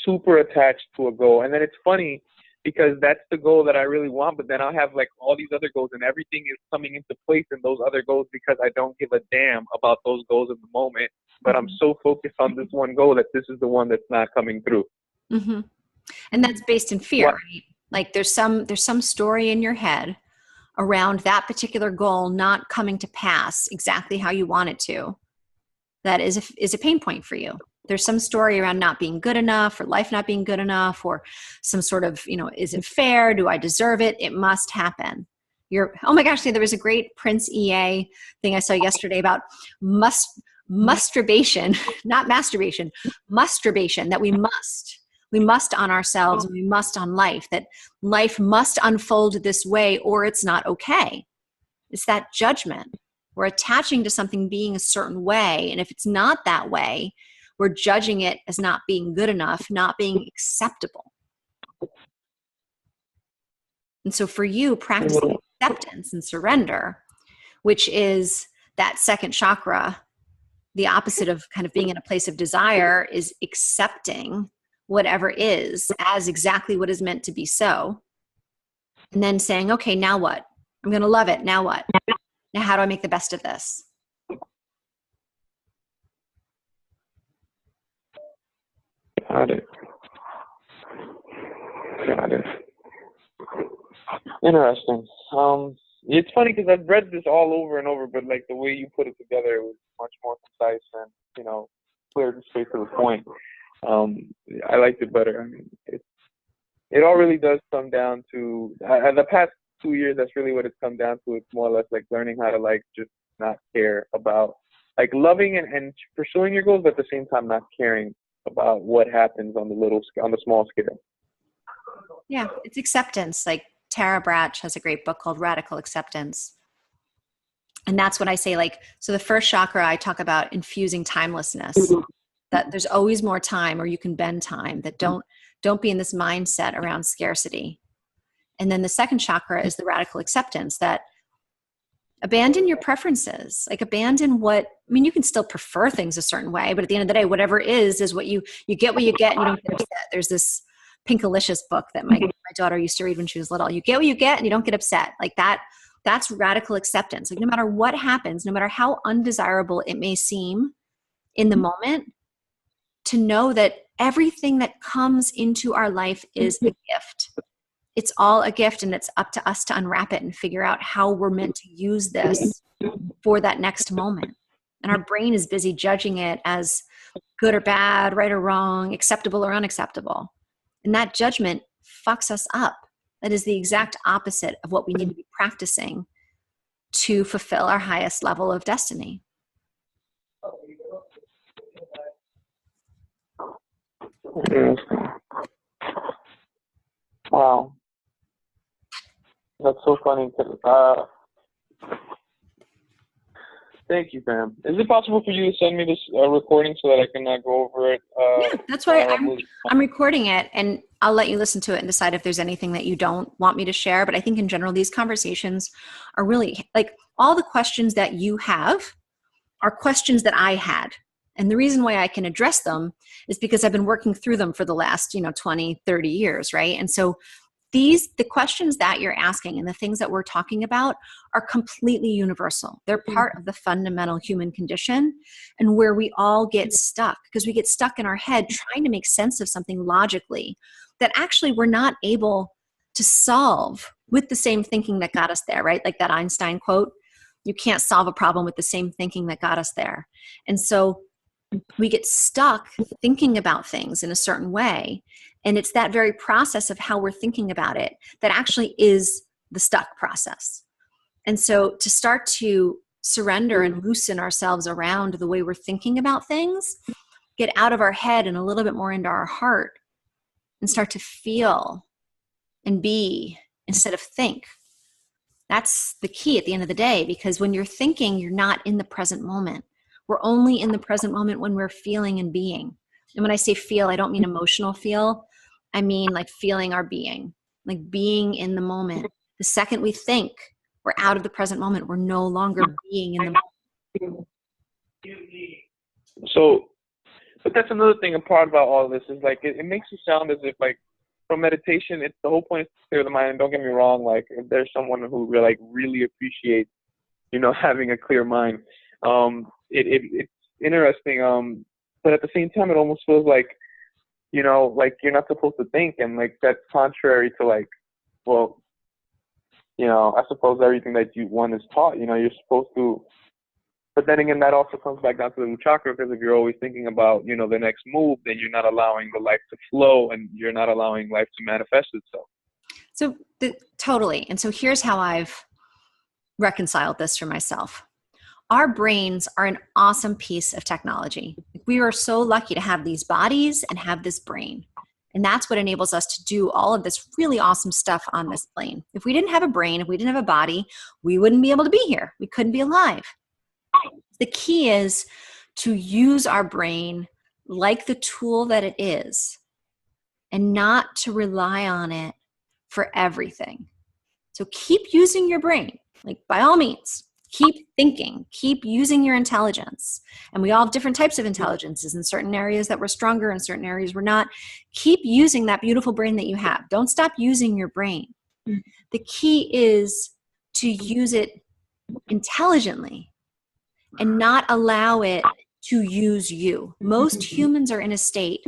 super attached to a goal, and then it's funny, because that's the goal that I really want, but then I'll have all these other goals and everything is coming into place in those other goals because I don't give a damn about those goals in the moment, but I'm so focused on this one goal that this is the one that's not coming through. Mm-hmm. And that's based in fear, right? Like there's some story in your head around that particular goal not coming to pass exactly how you want it to. That is a pain point for you. There's some story around not being good enough or life not being good enough or some sort of, is it fair? Do I deserve it? It must happen. Oh my gosh, there was a great Prince EA thing I saw yesterday about masturbation, not masturbation, masturbation, that we must on ourselves, and we must on life, that life must unfold this way or it's not okay. It's that judgment. We're attaching to something being a certain way. And if it's not that way, we're judging it as not being good enough, not being acceptable. And so for you, practicing acceptance and surrender, which is that second chakra, the opposite of kind of being in a place of desire, is accepting whatever is as exactly what is meant to be so. And then saying, okay, now what? I'm going to love it. Now what? Now, how do I make the best of this? Got it. Got it. Interesting. It's funny because I've read this all over and over, but like the way you put it together, it was much more concise and, you know, clear and straight to the point. I liked it better. I mean, it all really does come down to the past 2 years. That's really what it's come down to. It's more or less like learning how to like just not care about like loving and pursuing your goals, but at the same time not caring about what happens on the small scale. Yeah, it's acceptance. Like Tara Brach has a great book called Radical Acceptance. And that's what I say, like, so the first chakra, I talk about infusing timelessness, that there's always more time, or you can bend time, that don't be in this mindset around scarcity. And then the second chakra is the radical acceptance, that abandon your preferences, like abandon you can still prefer things a certain way, but at the end of the day, whatever is what you get what you get and you don't get upset. There's this Pinkalicious book that my daughter used to read when she was little. You get what you get and you don't get upset. Like that's radical acceptance. Like no matter what happens, no matter how undesirable it may seem in the moment, to know that everything that comes into our life is a gift. It's all a gift, and it's up to us to unwrap it and figure out how we're meant to use this for that next moment. And our brain is busy judging it as good or bad, right or wrong, acceptable or unacceptable. And that judgment fucks us up. That is the exact opposite of what we need to be practicing to fulfill our highest level of destiny. Wow. That's so funny. Thank you, Pam. Is it possible for you to send me this recording so that I can go over it? Yeah, that's why I'm recording it, and I'll let you listen to it and decide if there's anything that you don't want me to share. But I think in general, these conversations are really like all the questions that you have are questions that I had. And the reason why I can address them is because I've been working through them for the last, 20, 30 years, right? And so the questions that you're asking and the things that we're talking about are completely universal. They're part of the fundamental human condition, and where we all get stuck because we get stuck in our head trying to make sense of something logically that actually we're not able to solve with the same thinking that got us there, right? Like that Einstein quote, you can't solve a problem with the same thinking that got us there. And so we get stuck thinking about things in a certain way. And it's that very process of how we're thinking about it that actually is the stuck process. And so to start to surrender and loosen ourselves around the way we're thinking about things, get out of our head and a little bit more into our heart and start to feel and be instead of think. That's the key at the end of the day, because when you're thinking, you're not in the present moment. We're only in the present moment when we're feeling and being. And when I say feel, I don't mean emotional feel. I mean like feeling our being, like being in the moment. The second we think, we're out of the present moment. We're no longer being in the moment. So, but that's another thing, a part about all of this is like, it makes you sound as if like from meditation, it's the whole point is to clear the mind. And don't get me wrong, like if there's someone who really appreciates, having a clear mind, it's interesting. But at the same time, it almost feels like, like you're not supposed to think, and like that's contrary to like, well, I suppose everything that one is taught, you're supposed to. But then again, that also comes back down to the root chakra, because if you're always thinking about, the next move, then you're not allowing the life to flow, and you're not allowing life to manifest itself. So totally. And so here's how I've reconciled this for myself. Our brains are an awesome piece of technology. We are so lucky to have these bodies and have this brain. And that's what enables us to do all of this really awesome stuff on this plane. If we didn't have a brain, if we didn't have a body, we wouldn't be able to be here. We couldn't be alive. The key is to use our brain like the tool that it is and not to rely on it for everything. So keep using your brain. Like by all means, Keep thinking, keep using your intelligence. And we all have different types of intelligences, in certain areas that we're stronger, in certain areas we're not. Keep using that beautiful brain that you have. Don't stop using your brain. The key is to use it intelligently and not allow it to use you. Most humans are in a state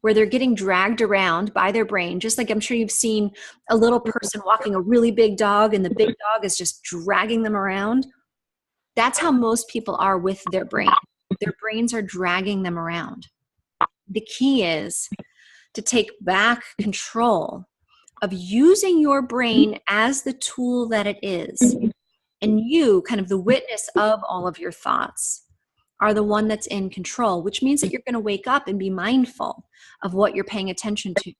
where they're getting dragged around by their brain, just like I'm sure you've seen a little person walking a really big dog and the big dog is just dragging them around. That's how most people are with their brain. Their brains are dragging them around. The key is to take back control of using your brain as the tool that it is. And you, kind of the witness of all of your thoughts, are the one that's in control, which means that you're going to wake up and be mindful of what you're paying attention to.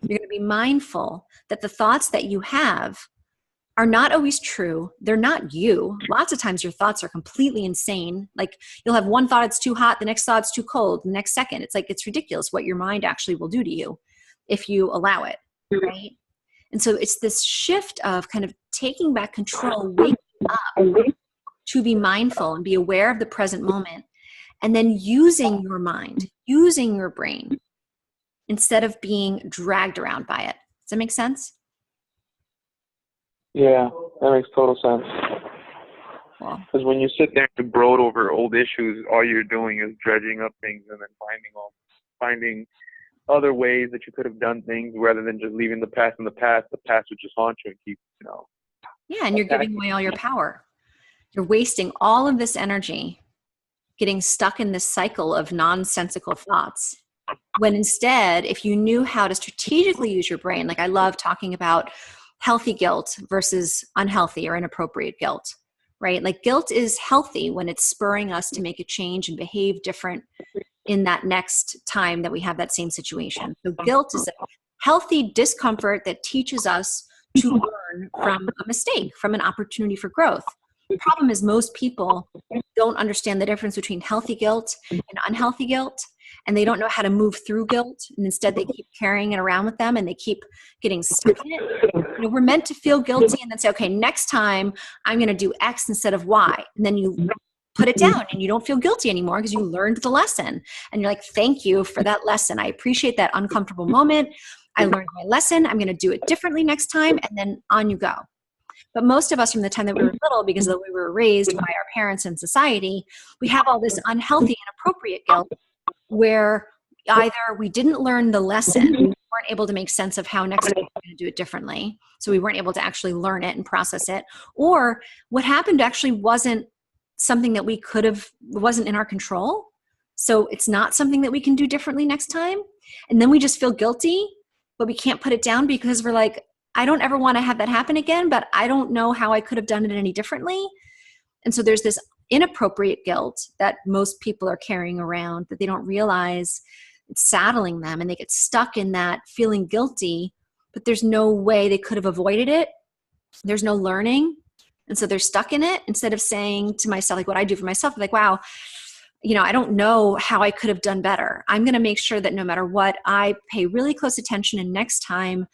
You're going to be mindful that the thoughts that you have are not always true. They're not you. Lots of times your thoughts are completely insane. Like you'll have one thought, it's too hot. The next thought, it's too cold. The next second, it's like, it's ridiculous what your mind actually will do to you if you allow it, right? And so it's this shift of kind of taking back control, waking up to be mindful and be aware of the present moment, and then using your mind, using your brain instead of being dragged around by it. Does that make sense? Yeah, that makes total sense. Well, Because when you sit there and brood over old issues, all you're doing is dredging up things and then finding other ways that you could have done things rather than just leaving the past in the past. The past would just haunt you and keep, yeah, and you're giving away all your power. You're wasting all of this energy getting stuck in this cycle of nonsensical thoughts. When instead, if you knew how to strategically use your brain, like I love talking about healthy guilt versus unhealthy or inappropriate guilt, right? Like guilt is healthy when it's spurring us to make a change and behave different in that next time that we have that same situation. So guilt is a healthy discomfort that teaches us to learn from a mistake, from an opportunity for growth. The problem is most people don't understand the difference between healthy guilt and unhealthy guilt, and they don't know how to move through guilt, and instead they keep carrying it around with them and they keep getting stuck in it. We're meant to feel guilty and then say, okay, next time I'm going to do X instead of Y. And then you put it down and you don't feel guilty anymore because you learned the lesson. And you're like, thank you for that lesson. I appreciate that uncomfortable moment. I learned my lesson. I'm going to do it differently next time. And then on you go. But most of us from the time that we were little, because of the way we were raised by our parents and society, we have all this unhealthy, inappropriate guilt where either we didn't learn the lesson, we weren't able to make sense of how next time we're going to do it differently. So we weren't able to actually learn it and process it. Or what happened actually wasn't something that we could have, wasn't in our control. So it's not something that we can do differently next time. And then we just feel guilty, but we can't put it down because we're like, I don't ever want to have that happen again, but I don't know how I could have done it any differently. And so there's this inappropriate guilt that most people are carrying around that they don't realize it's saddling them, and they get stuck in that feeling guilty, but there's no way they could have avoided it. There's no learning. And so they're stuck in it instead of saying to myself, like what I do for myself, like, wow, I don't know how I could have done better. I'm going to make sure that no matter what, I pay really close attention, and next time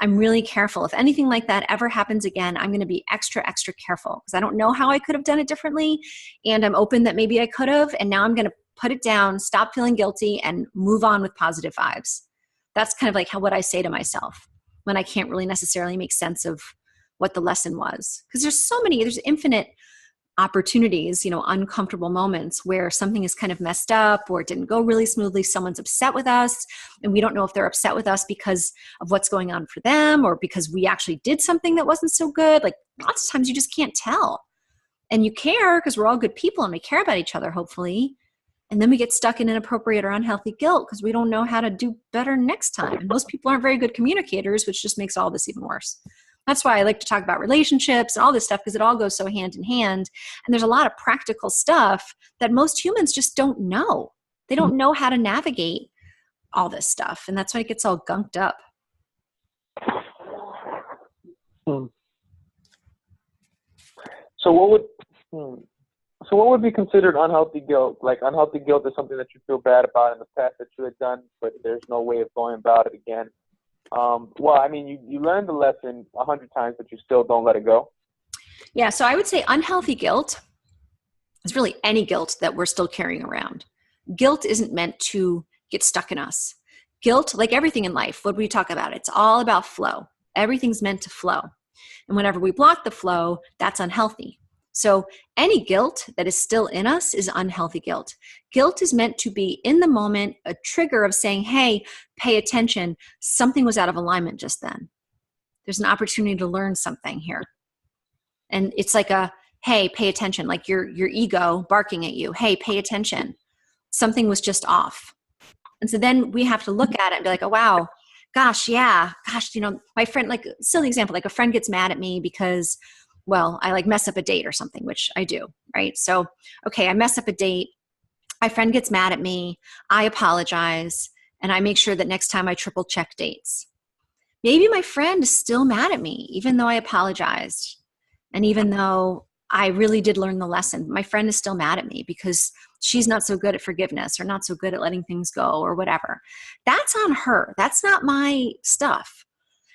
I'm really careful. If anything like that ever happens again, I'm going to be extra, extra careful because I don't know how I could have done it differently. And I'm open that maybe I could have. And now I'm going to put it down, stop feeling guilty, and move on with positive vibes. That's kind of like what I say to myself when I can't really necessarily make sense of what the lesson was. Because there's infinite opportunities, uncomfortable moments where something is kind of messed up or it didn't go really smoothly. Someone's upset with us and we don't know if they're upset with us because of what's going on for them or because we actually did something that wasn't so good. Like lots of times you just can't tell. And you care because we're all good people and we care about each other, hopefully. And then we get stuck in inappropriate or unhealthy guilt because we don't know how to do better next time. And most people aren't very good communicators, which just makes all this even worse. That's why I like to talk about relationships and all this stuff because it all goes so hand in hand. And there's a lot of practical stuff that most humans just don't know. They don't know how to navigate all this stuff. And that's why it gets all gunked up. So what would be considered unhealthy guilt? Like unhealthy guilt is something that you feel bad about in the past that you had done, but there's no way of going about it again. You learned the lesson 100 times, but you still don't let it go. Yeah. So I would say unhealthy guilt is really any guilt that we're still carrying around. Guilt isn't meant to get stuck in us. Guilt, like everything in life, what do we talk about? It's all about flow. Everything's meant to flow. And whenever we block the flow, that's unhealthy. So any guilt that is still in us is unhealthy guilt. Guilt is meant to be in the moment, a trigger of saying, hey, pay attention. Something was out of alignment just then. There's an opportunity to learn something here. And it's like a, hey, pay attention, like your ego barking at you. Hey, pay attention. Something was just off. And so then we have to look at it and be like, oh, wow, gosh, yeah, gosh, my friend, like silly example, like a friend gets mad at me because, well, I like mess up a date or something, which I do, right? So, okay, I mess up a date. My friend gets mad at me. I apologize. And I make sure that next time I triple check dates. Maybe my friend is still mad at me, even though I apologized. And even though I really did learn the lesson, my friend is still mad at me because she's not so good at forgiveness or not so good at letting things go or whatever. That's on her. That's not my stuff.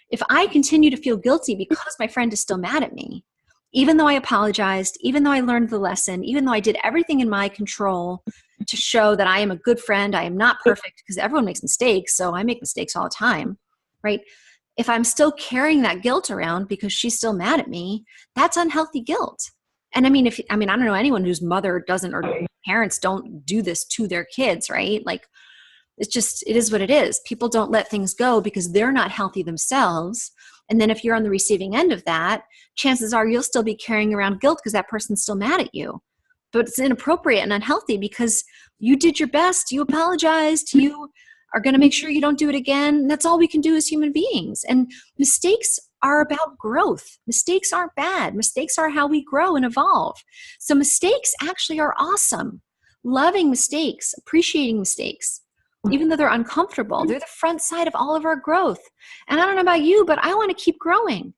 If I continue to feel guilty because my friend is still mad at me, even though I apologized, even though I learned the lesson, even though I did everything in my control to show that I am a good friend, I am not perfect, because everyone makes mistakes, so I make mistakes all the time, right? If I'm still carrying that guilt around because she's still mad at me, that's unhealthy guilt. And I mean, I don't know anyone whose mother doesn't or parents don't do this to their kids, right? Like, it is what it is. People don't let things go because they're not healthy themselves. And then if you're on the receiving end of that, chances are you'll still be carrying around guilt because that person's still mad at you. But it's inappropriate and unhealthy because you did your best, you apologized, you are going to make sure you don't do it again. That's all we can do as human beings. And mistakes are about growth. Mistakes aren't bad. Mistakes are how we grow and evolve. So mistakes actually are awesome. Loving mistakes, appreciating mistakes, even though they're uncomfortable, they're the front side of all of our growth. And I don't know about you, but I want to keep growing.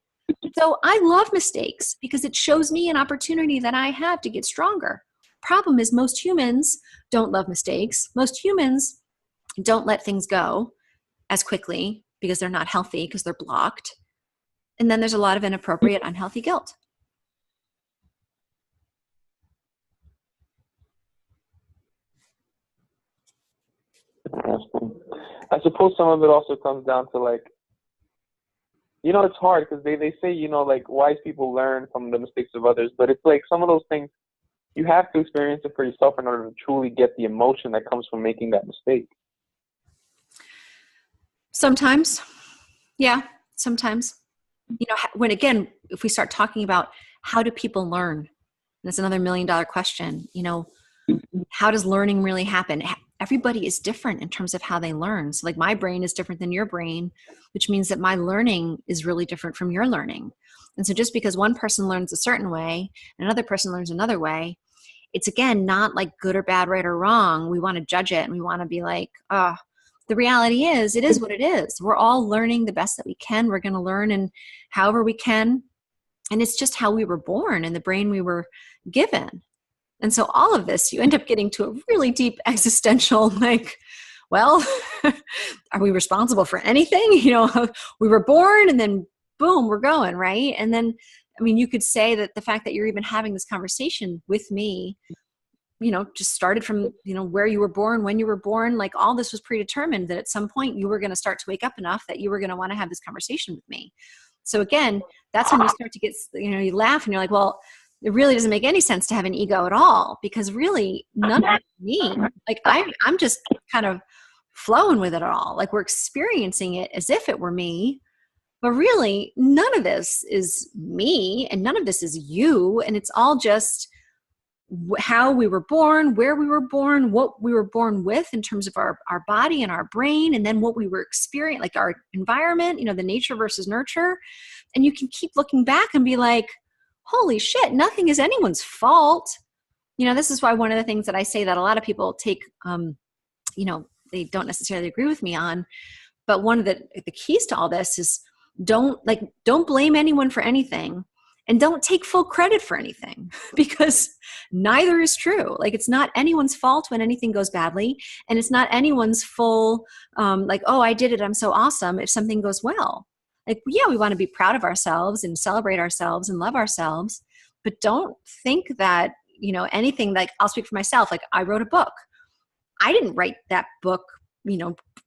So I love mistakes because it shows me an opportunity that I have to get stronger. Problem is, most humans don't love mistakes. Most humans don't let things go as quickly because they're not healthy, because they're blocked. And then there's a lot of inappropriate, unhealthy guilt. I suppose some of it also comes down to like, it's hard because they say, like wise people learn from the mistakes of others, but it's like some of those things you have to experience it for yourself in order to truly get the emotion that comes from making that mistake. Sometimes. Yeah, sometimes. When again, if we start talking about how do people learn, that's another $1 million question. How does learning really happen? Everybody is different in terms of how they learn. So like my brain is different than your brain, which means that my learning is really different from your learning. And so just because one person learns a certain way and another person learns another way, it's again, not like good or bad, right or wrong. We want to judge it and we want to be like, the reality is, it is what it is. We're all learning the best that we can. We're going to learn and however we can. And it's just how we were born and the brain we were given. And so all of this, you end up getting to a really deep existential, like, well, are we responsible for anything? We were born and then boom, we're going, right? And then, you could say that the fact that you're even having this conversation with me, just started from, where you were born, when you were born, like all this was predetermined that at some point you were going to start to wake up enough that you were going to want to have this conversation with me. So again, that's when you start to get, you laugh and you're like, well, it really doesn't make any sense to have an ego at all because really none of it's me. Like I'm just kind of flowing with it all. Like we're experiencing it as if it were me, but really none of this is me and none of this is you. And it's all just how we were born, where we were born, what we were born with in terms of our body and our brain, and then what we were experiencing, like our environment, the nature versus nurture. And you can keep looking back and be like, holy shit, nothing is anyone's fault. This is why one of the things that I say that a lot of people take, they don't necessarily agree with me on, but one of the keys to all this is don't blame anyone for anything and don't take full credit for anything because neither is true. Like it's not anyone's fault when anything goes badly. And it's not anyone's full, oh, I did it, I'm so awesome if something goes well. Like, yeah, we want to be proud of ourselves and celebrate ourselves and love ourselves. but don't think that, anything, like, I'll speak for myself. Like, I wrote a book. I didn't write that book,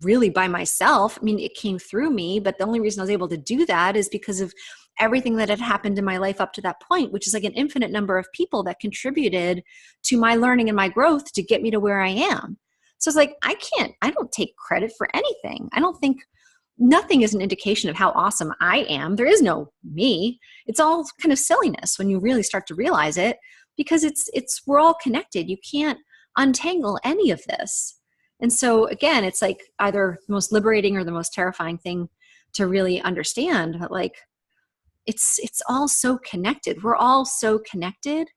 really by myself. I mean, it came through me, but the only reason I was able to do that is because of everything that had happened in my life up to that point, which is like an infinite number of people that contributed to my learning and my growth to get me to where I am. So it's like, I don't take credit for anything. I don't think, nothing is an indication of how awesome I am. There is no me. It's all kind of silliness when you really start to realize it, because we're all connected. You can't untangle any of this. And so again, it's like either the most liberating or the most terrifying thing to really understand. But like, it's all so connected. We're all so connected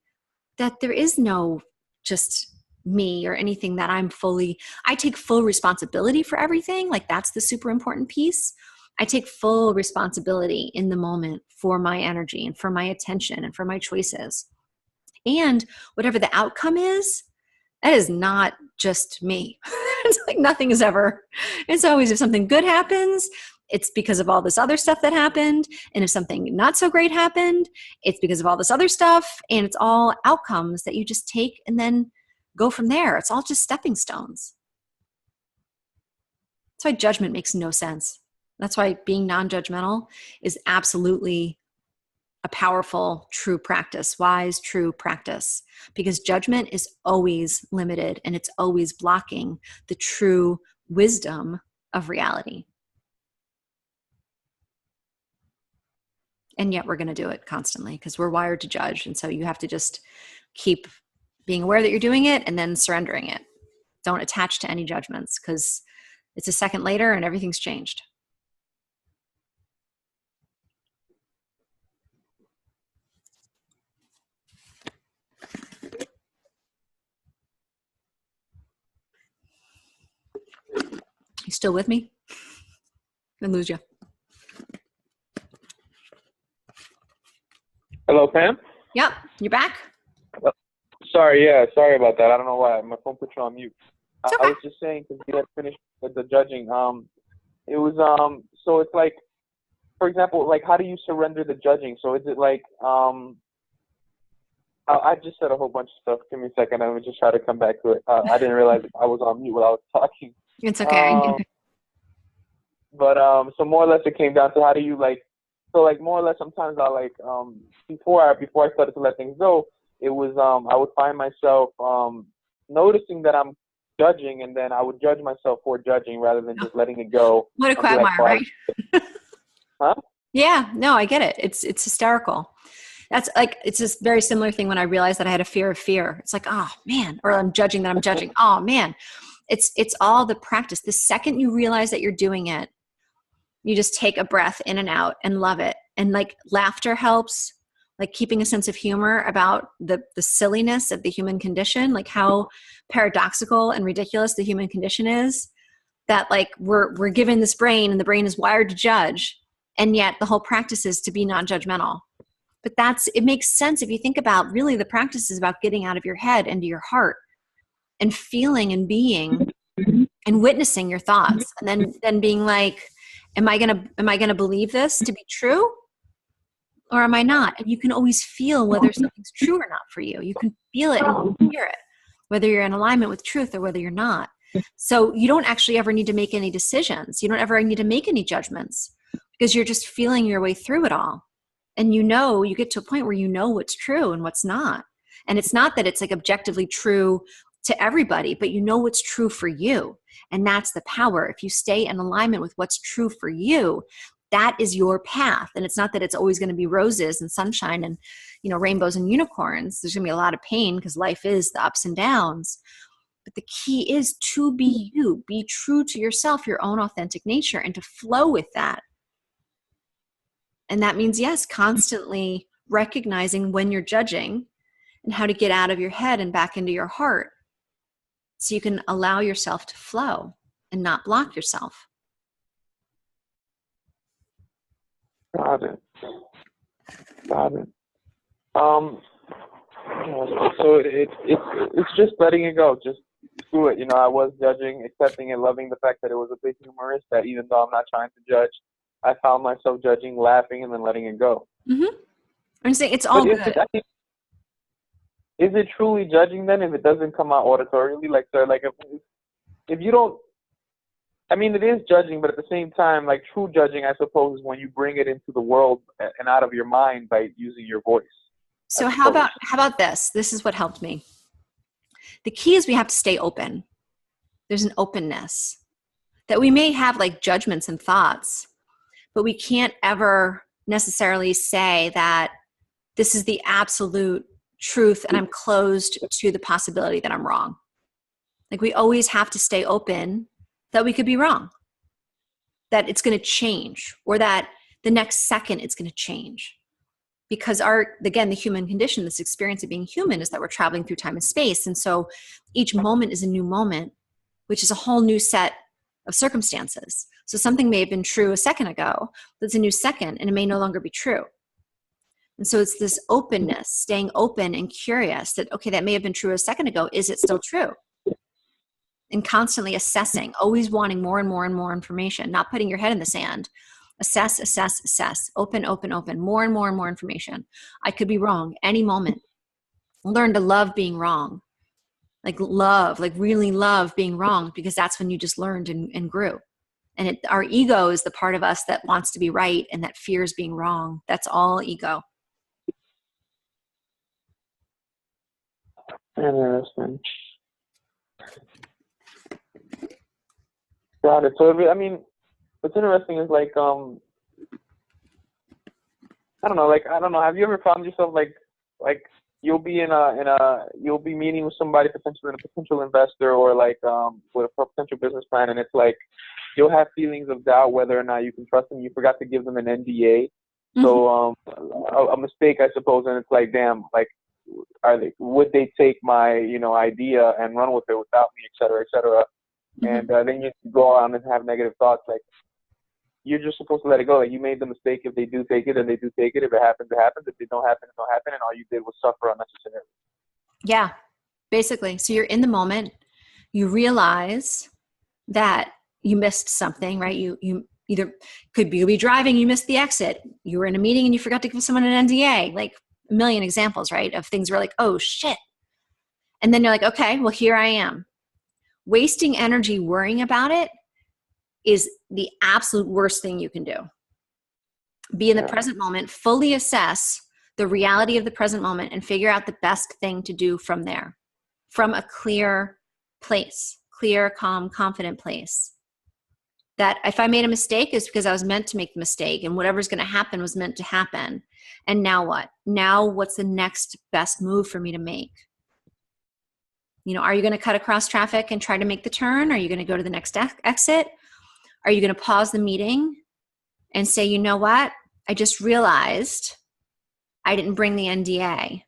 that there is no just me or anything that I take full responsibility for everything. Like, that's the super important piece. I take full responsibility in the moment for my energy and for my attention and for my choices. And whatever the outcome is, that is not just me. It's like nothing is ever. It's always, if something good happens, it's because of all this other stuff that happened. And if something not so great happened, it's because of all this other stuff. And it's all outcomes that you just take and then go from there. It's all just stepping stones. That's why judgment makes no sense. That's why being non-judgmental is absolutely a powerful, true practice, wise, true practice, because judgment is always limited and it's always blocking the true wisdom of reality. And yet we're going to do it constantly because we're wired to judge. And so you have to just keep being aware that you're doing it and then surrendering it. Don't attach to any judgments, because it's a second later and everything's changed. You still with me? I lose you. Hello, Pam? Yep. You back? Sorry about that. I don't know why. My phone put you on mute. Okay. I was just saying, because we had finished with the judging. It was, so it's like, for example, like, how do you surrender the judging? So is it like, I just said a whole bunch of stuff. Give me a second. I would just try to come back to it. I didn't realize I was on mute while I was talking. It's okay. So more or less it came down to how do you more or less sometimes I before I started to let things go, it was I would find myself noticing that I'm judging, and then I would judge myself for judging rather than just letting it go. What a quagmire, right? Huh? Yeah, no, I get it. It's hysterical. That's like, it's this very similar thing when I realized that I had a fear of fear. It's like, oh man, or I'm judging that I'm judging. Oh man. It's all the practice. The second you realize that you're doing it, you just take a breath in and out and love it. And like, laughter helps, like keeping a sense of humor about the silliness of the human condition, like how paradoxical and ridiculous the human condition is, that like we're given this brain and the brain is wired to judge. And yet the whole practice is to be non-judgmental. But it makes sense if you think about, really the practice is about getting out of your head into your heart and feeling and being and witnessing your thoughts, and then being like, am I gonna believe this to be true, or am I not? And you can always feel whether something's true or not for you. You can feel it and hear it, whether you're in alignment with truth or whether you're not. So you don't actually ever need to make any decisions. You don't ever need to make any judgments, because you're just feeling your way through it all. And you get to a point where you know what's true and what's not. And it's not that it's like objectively true to everybody, but you know what's true for you. And that's the power. If you stay in alignment with what's true for you, that is your path. And it's not that it's always going to be roses and sunshine and, rainbows and unicorns. There's going to be a lot of pain, because life is the ups and downs. But the key is to be you, be true to yourself, your own authentic nature, and to flow with that. And that means, yes, constantly recognizing when you're judging and how to get out of your head and back into your heart, so you can allow yourself to flow and not block yourself. Got it. So it's just letting it go. Just screw it. I was judging, accepting it, loving the fact that it was a bit humorous, that even though I'm not trying to judge, I found myself judging, laughing, and then letting it go. Mm-hmm. I'm saying it's all good. is it truly judging then if it doesn't come out auditorially? Like, so, like if you don't, I mean, it is judging, but at the same time, like true judging, I suppose, is when you bring it into the world and out of your mind by using your voice. So how about this? This is what helped me. The key is we have to stay open. There's an openness that we may have like judgments and thoughts, but we can't ever necessarily say that this is the absolute truth and I'm closed to the possibility that I'm wrong. Like we always have to stay open that we could be wrong, that it's going to change, or that the next second it's going to change. Because again, the human condition, this experience of being human, is that we're traveling through time and space. And so each moment is a new moment, which is a whole new set of circumstances. So something may have been true a second ago, but it's a new second, and it may no longer be true. And so it's this openness, staying open and curious that, okay, that may have been true a second ago. Is it still true? And constantly assessing, always wanting more and more and more information, not putting your head in the sand. Assess, assess, assess, open, open, open, more and more and more information. I could be wrong any moment. Learn to love being wrong. Like really love being wrong, because that's when you just learned and grew. And our ego is the part of us that wants to be right and that fears being wrong. That's all ego. Interesting. Got it. So, I mean, what's interesting is like, I don't know. Have you ever found yourself like you'll be you'll be meeting with somebody, potentially a potential investor, or like with a potential business plan, and it's like you'll have feelings of doubt whether or not you can trust them. You forgot to give them an NDA, so a mistake, I suppose, and it's like, damn, like would they take my idea and run with it without me, et cetera, et cetera. And then you go on and have negative thoughts. Like, you're just supposed to let it go. Like, you made the mistake. If they do take it, then they do take it. If it happens, it happens. If it don't happen, it don't happen. And all you did was suffer unnecessarily. Yeah, basically. So you're in the moment. You realize that you missed something, right? You either could be driving, you missed the exit. You were in a meeting and you forgot to give someone an NDA. Like a million examples, right? Of things where like, oh shit. And then you're like, okay, well, here I am. Wasting energy worrying about it is the absolute worst thing you can do. Be in the present moment, fully assess the reality of the present moment, and figure out the best thing to do from there, from a clear place, clear, calm, confident place. That if I made a mistake, it's because I was meant to make the mistake, and whatever's going to happen was meant to happen. And now what? Now what's the next best move for me to make? Are you going to cut across traffic and try to make the turn? Are you going to go to the next exit? Are you going to pause the meeting and say, you know what? I just realized I didn't bring the NDA.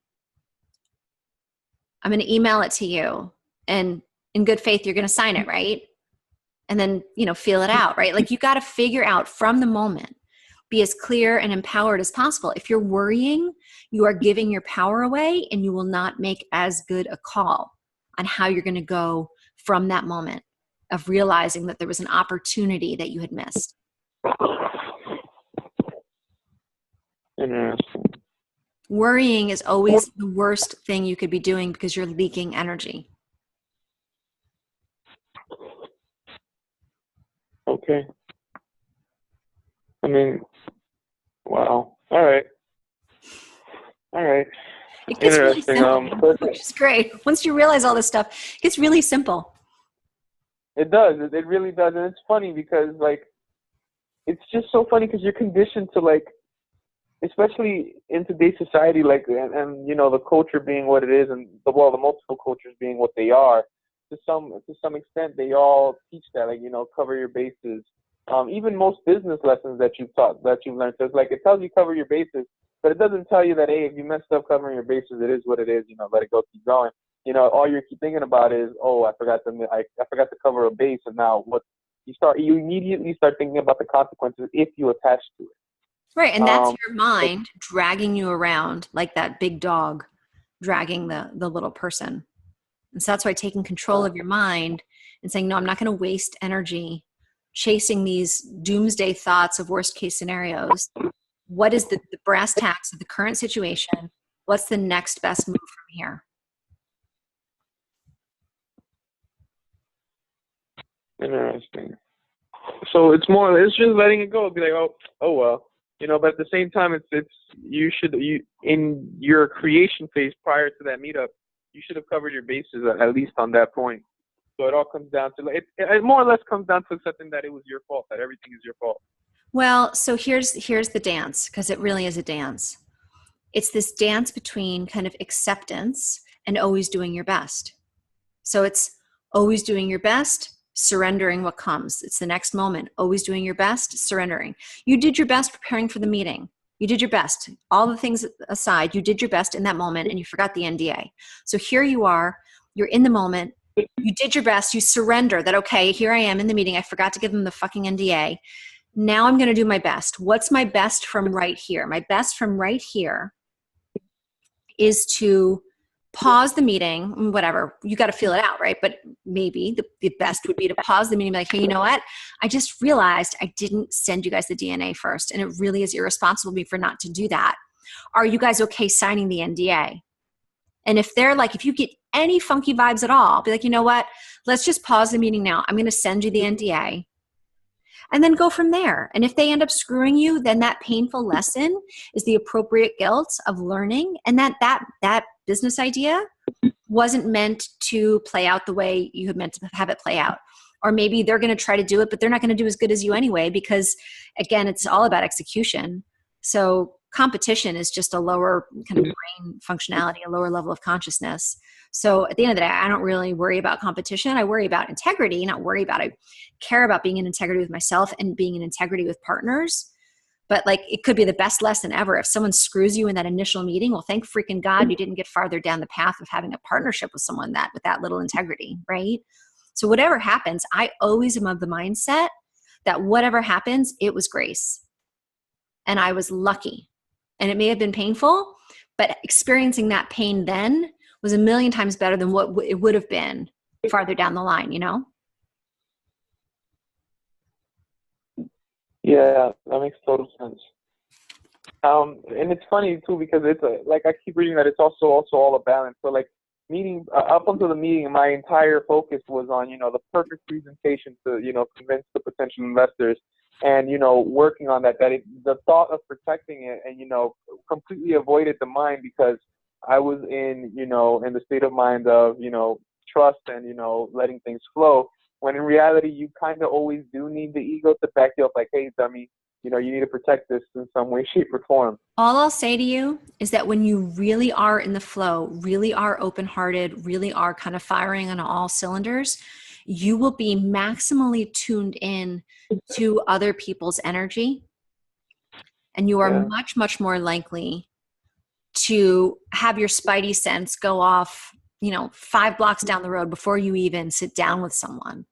I'm going to email it to you. And in good faith, you're going to sign it, right? And then, feel it out, right? Like, you got to figure out from the moment, be as clear and empowered as possible. If you're worrying, you are giving your power away, and you will not make as good a call on how you're going to go from that moment of realizing that there was an opportunity that you had missed. Interesting. Worrying is always the worst thing you could be doing, because you're leaking energy. Okay. I mean, wow. All right. It gets really simple, which is great. Once you realize all this stuff, it gets really simple. It does. It really does. And it's funny because, like, it's just so funny because you're conditioned to, like, especially in today's society, like, and the culture being what it is, and the multiple cultures being what they are, to some extent, they all teach that, like, cover your bases. Even most business lessons that you've learned, so it's like, it tells you cover your bases, but it doesn't tell you that, hey, if you messed up covering your bases, it is what it is. Let it go, keep going. All you keep thinking about is, oh, I forgot to cover a base, and now what? You immediately start thinking about the consequences if you attach to it. Right, and that's your mind dragging you around like that big dog dragging the little person. And so that's why taking control of your mind and saying, no, I'm not going to waste energy chasing these doomsday thoughts of worst case scenarios. What is the brass tacks of the current situation? What's the next best move from here? Interesting. So it's just letting it go. Be like, oh well, But at the same time, you in your creation phase prior to that meetup, you should have covered your bases at least on that point. So it all comes down to it more or less comes down to accepting that it was your fault, that everything is your fault. Well, so here's the dance, because it really is a dance. It's this dance between kind of acceptance and always doing your best. So it's always doing your best, surrendering what comes. It's the next moment, always doing your best, surrendering. You did your best preparing for the meeting. You did your best. All the things aside, you did your best in that moment and you forgot the NDA. So here you are, you're in the moment, you did your best, you surrender that, okay, here I am in the meeting, I forgot to give them the fucking NDA. Now I'm going to do my best. What's my best from right here? My best from right here is to pause the meeting, whatever, you got to feel it out, right? But maybe the best would be to pause the meeting and be like, hey, you know what? I just realized I didn't send you guys the DNA first. And it really is irresponsible of me for not to do that. Are you guys okay signing the NDA? And if they're like, if you get any funky vibes at all, be like, you know what? Let's just pause the meeting now. I'm going to send you the NDA. And then go from there. And if they end up screwing you, then that painful lesson is the appropriate guilt of learning. And that business idea wasn't meant to play out the way you had meant to have it play out. Or maybe they're going to try to do it, but they're not going to do as good as you anyway, because again, it's all about execution. So competition is just a lower kind of brain functionality, a lower level of consciousness. So at the end of the day, I don't really worry about competition. I worry about integrity, I care about being in integrity with myself and being in integrity with partners. But like, it could be the best lesson ever. If someone screws you in that initial meeting, well, thank freaking God you didn't get farther down the path of having a partnership with someone with that little integrity, right? So whatever happens, I always am of the mindset that whatever happens, it was grace. And I was lucky. And it may have been painful, but experiencing that pain then was a million times better than what it would have been farther down the line, Yeah, that makes total sense. And it's funny too, because it's like I keep reading that it's also all a balance. So like up until the meeting, my entire focus was on the perfect presentation to convince the potential investors, and working on that. The thought of protecting it and completely avoided the mind, because I was in the state of mind of trust and letting things flow. When in reality, you kind of always do need the ego to back you up, like, hey, dummy, you need to protect this in some way, shape, or form. All I'll say to you is that when you really are in the flow, really are open-hearted, really are kind of firing on all cylinders, you will be maximally tuned in to other people's energy. And you are much, much more likely to have your spidey sense go off 5 blocks down the road before you even sit down with someone.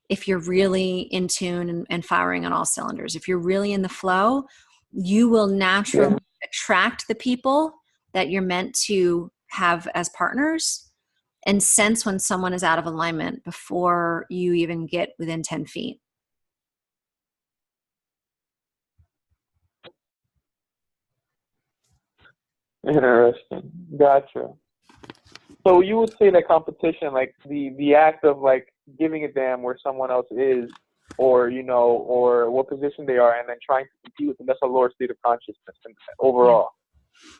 If you're really in tune and firing on all cylinders, if you're really in the flow, you will naturally attract the people that you're meant to have as partners and sense when someone is out of alignment before you even get within 10 feet. Interesting. Gotcha. So you would say that competition, like the act of like giving a damn where someone else is, or or what position they are, and then trying to compete with them, that's a lower state of consciousness overall.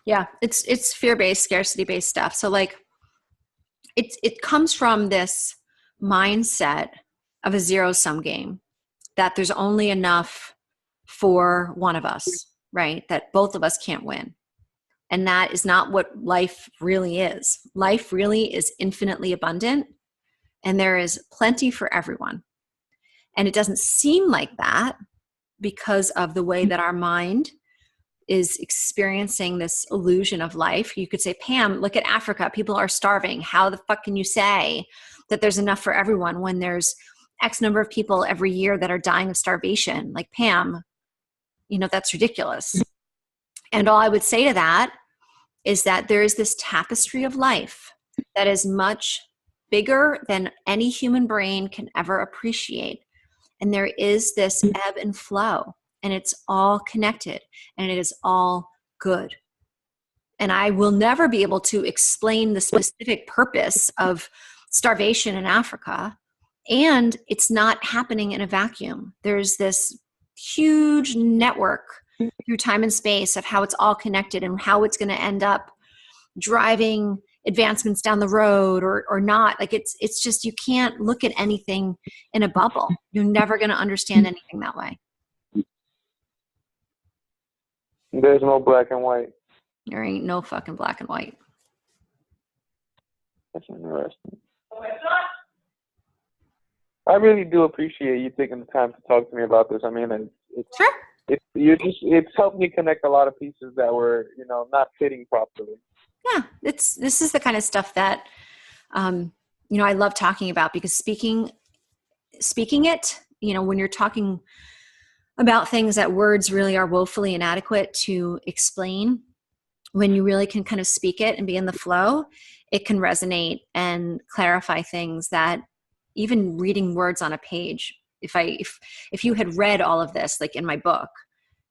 Yeah, it's fear-based, scarcity-based stuff. So like, it comes from this mindset of a zero-sum game, that there's only enough for one of us, right? That both of us can't win. And that is not what life really is. Life really is infinitely abundant, and there is plenty for everyone. And it doesn't seem like that because of the way that our mind is experiencing this illusion of life. You could say, Pam, look at Africa. People are starving. How the fuck can you say that there's enough for everyone when there's X number of people every year that are dying of starvation? Like, Pam, that's ridiculous. And all I would say to that is that there is this tapestry of life that is much bigger than any human brain can ever appreciate. And there is this ebb and flow, and it's all connected, and it is all good. And I will never be able to explain the specific purpose of starvation in Africa. And it's not happening in a vacuum. There's this huge network through time and space of how it's all connected and how it's going to end up driving advancements down the road or not. Like it's just, you can't look at anything in a bubble. You're never going to understand anything that way. There's no black and white. There ain't no fucking black and white. That's interesting. I really do appreciate you taking the time to talk to me about this. I mean, Sure. It's helped me connect a lot of pieces that were, not fitting properly. Yeah, this is the kind of stuff that, I love talking about, because speaking it, when you're talking about things that words really are woefully inadequate to explain, when you really can kind of speak it and be in the flow, it can resonate and clarify things that even reading words on a page, if you had read all of this, like in my book,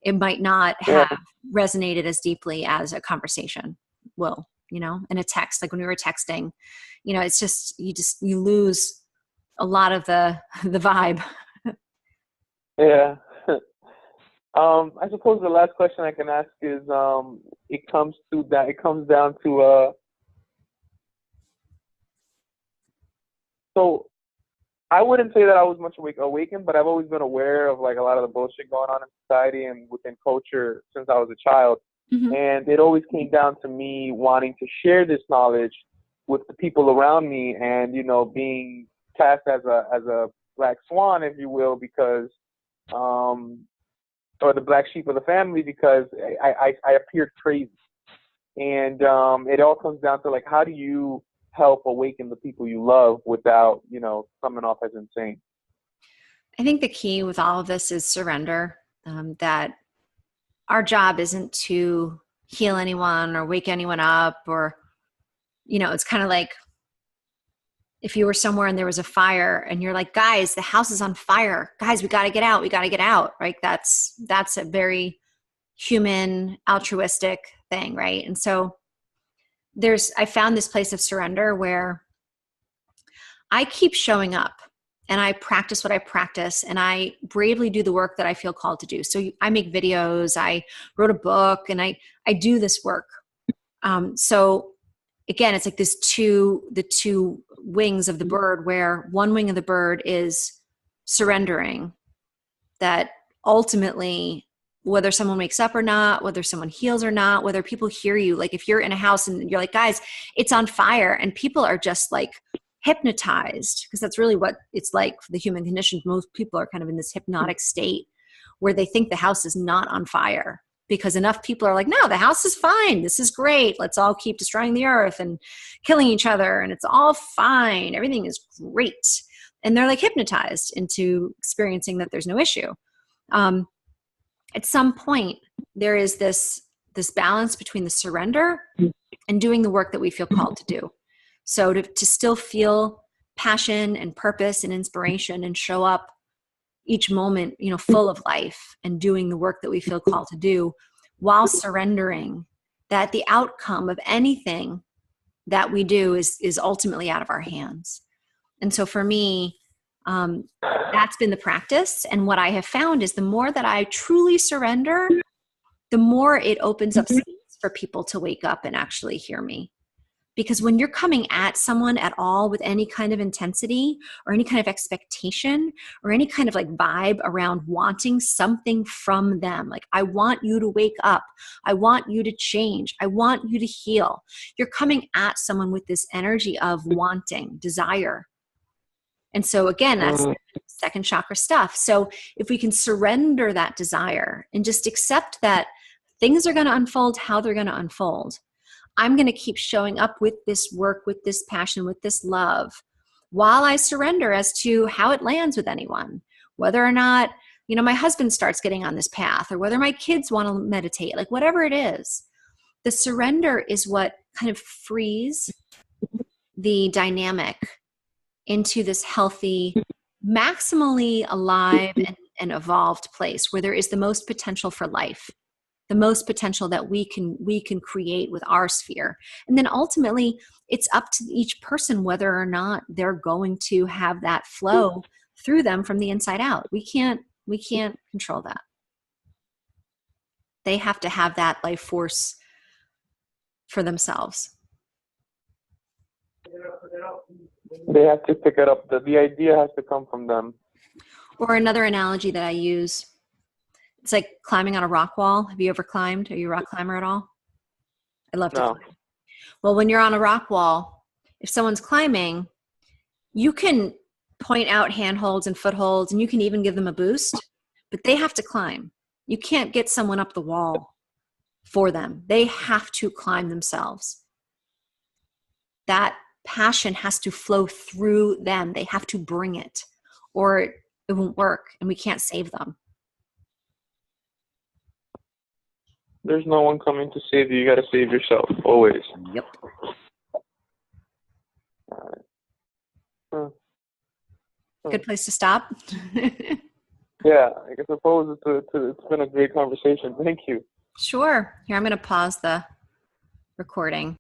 it might not have resonated as deeply as a conversation will, in a text. Like when we were texting, it's just, you lose a lot of the vibe. Yeah. I suppose the last question I can ask is, it comes down to, so I wouldn't say that I was much awakened, but I've always been aware of like a lot of the bullshit going on in society and within culture since I was a child. Mm-hmm. And it always came down to me wanting to share this knowledge with the people around me, and being cast as a black swan, if you will, because or the black sheep of the family, because I appeared crazy. And it all comes down to, like, how do you help awaken the people you love without, coming off as insane? I think the key with all of this is surrender, that our job isn't to heal anyone or wake anyone up, or, it's kind of like if you were somewhere and there was a fire and you're like, guys, the house is on fire. Guys, we got to get out. We got to get out. Right. That's a very human, altruistic thing. Right. And so I found this place of surrender where I keep showing up and I practice what I practice, and I bravely do the work that I feel called to do. So I make videos, I wrote a book, and I do this work. So again, it's like the two wings of the bird, where one wing of the bird is surrendering, that ultimately, whether someone wakes up or not, whether someone heals or not, whether people hear you, like if you're in a house and you're like, guys, it's on fire, and people are just like hypnotized, because that's really what it's like for the human condition. Most people are kind of in this hypnotic state where they think the house is not on fire, because enough people are like, no, the house is fine. This is great. Let's all keep destroying the earth and killing each other, and it's all fine. Everything is great. And they're like hypnotized into experiencing that there's no issue. At some point, there is this balance between the surrender and doing the work that we feel called to do. So to still feel passion and purpose and inspiration and show up each moment, full of life and doing the work that we feel called to do, while surrendering that the outcome of anything that we do is ultimately out of our hands. And so for me, that's been the practice. And what I have found is the more that I truly surrender, the more it opens up space for people to wake up and actually hear me. Because when you're coming at someone at all with any kind of intensity or any kind of expectation or any kind of like vibe around wanting something from them, like, I want you to wake up, I want you to change, I want you to heal, you're coming at someone with this energy of wanting, desire. And so again, that's second chakra stuff. So if we can surrender that desire and just accept that things are going to unfold how they're going to unfold, I'm going to keep showing up with this work, with this passion, with this love, while I surrender as to how it lands with anyone, whether or not, my husband starts getting on this path, or whether my kids want to meditate, like whatever it is. The surrender is what kind of frees the dynamic into this healthy, maximally alive and evolved place where there is the most potential for life. the most potential that we can create with our sphere. And then ultimately it's up to each person whether or not they're going to have that flow through them from the inside out. We can't control that. They have to have that life force for themselves. They have to pick it up. The idea has to come from them. Or another analogy that I use, it's like climbing on a rock wall. Have you ever climbed? Are you a rock climber at all? I love to climb. Well, when you're on a rock wall, if someone's climbing, you can point out handholds and footholds, and you can even give them a boost, but they have to climb. You can't get someone up the wall for them. They have to climb themselves. That passion has to flow through them. They have to bring it, or it won't work, and we can't save them. There's no one coming to save you. You got to save yourself, always. Yep. All right. Good place to stop. Yeah, I suppose it's been a great conversation. Thank you. Sure. Here, I'm going to pause the recording.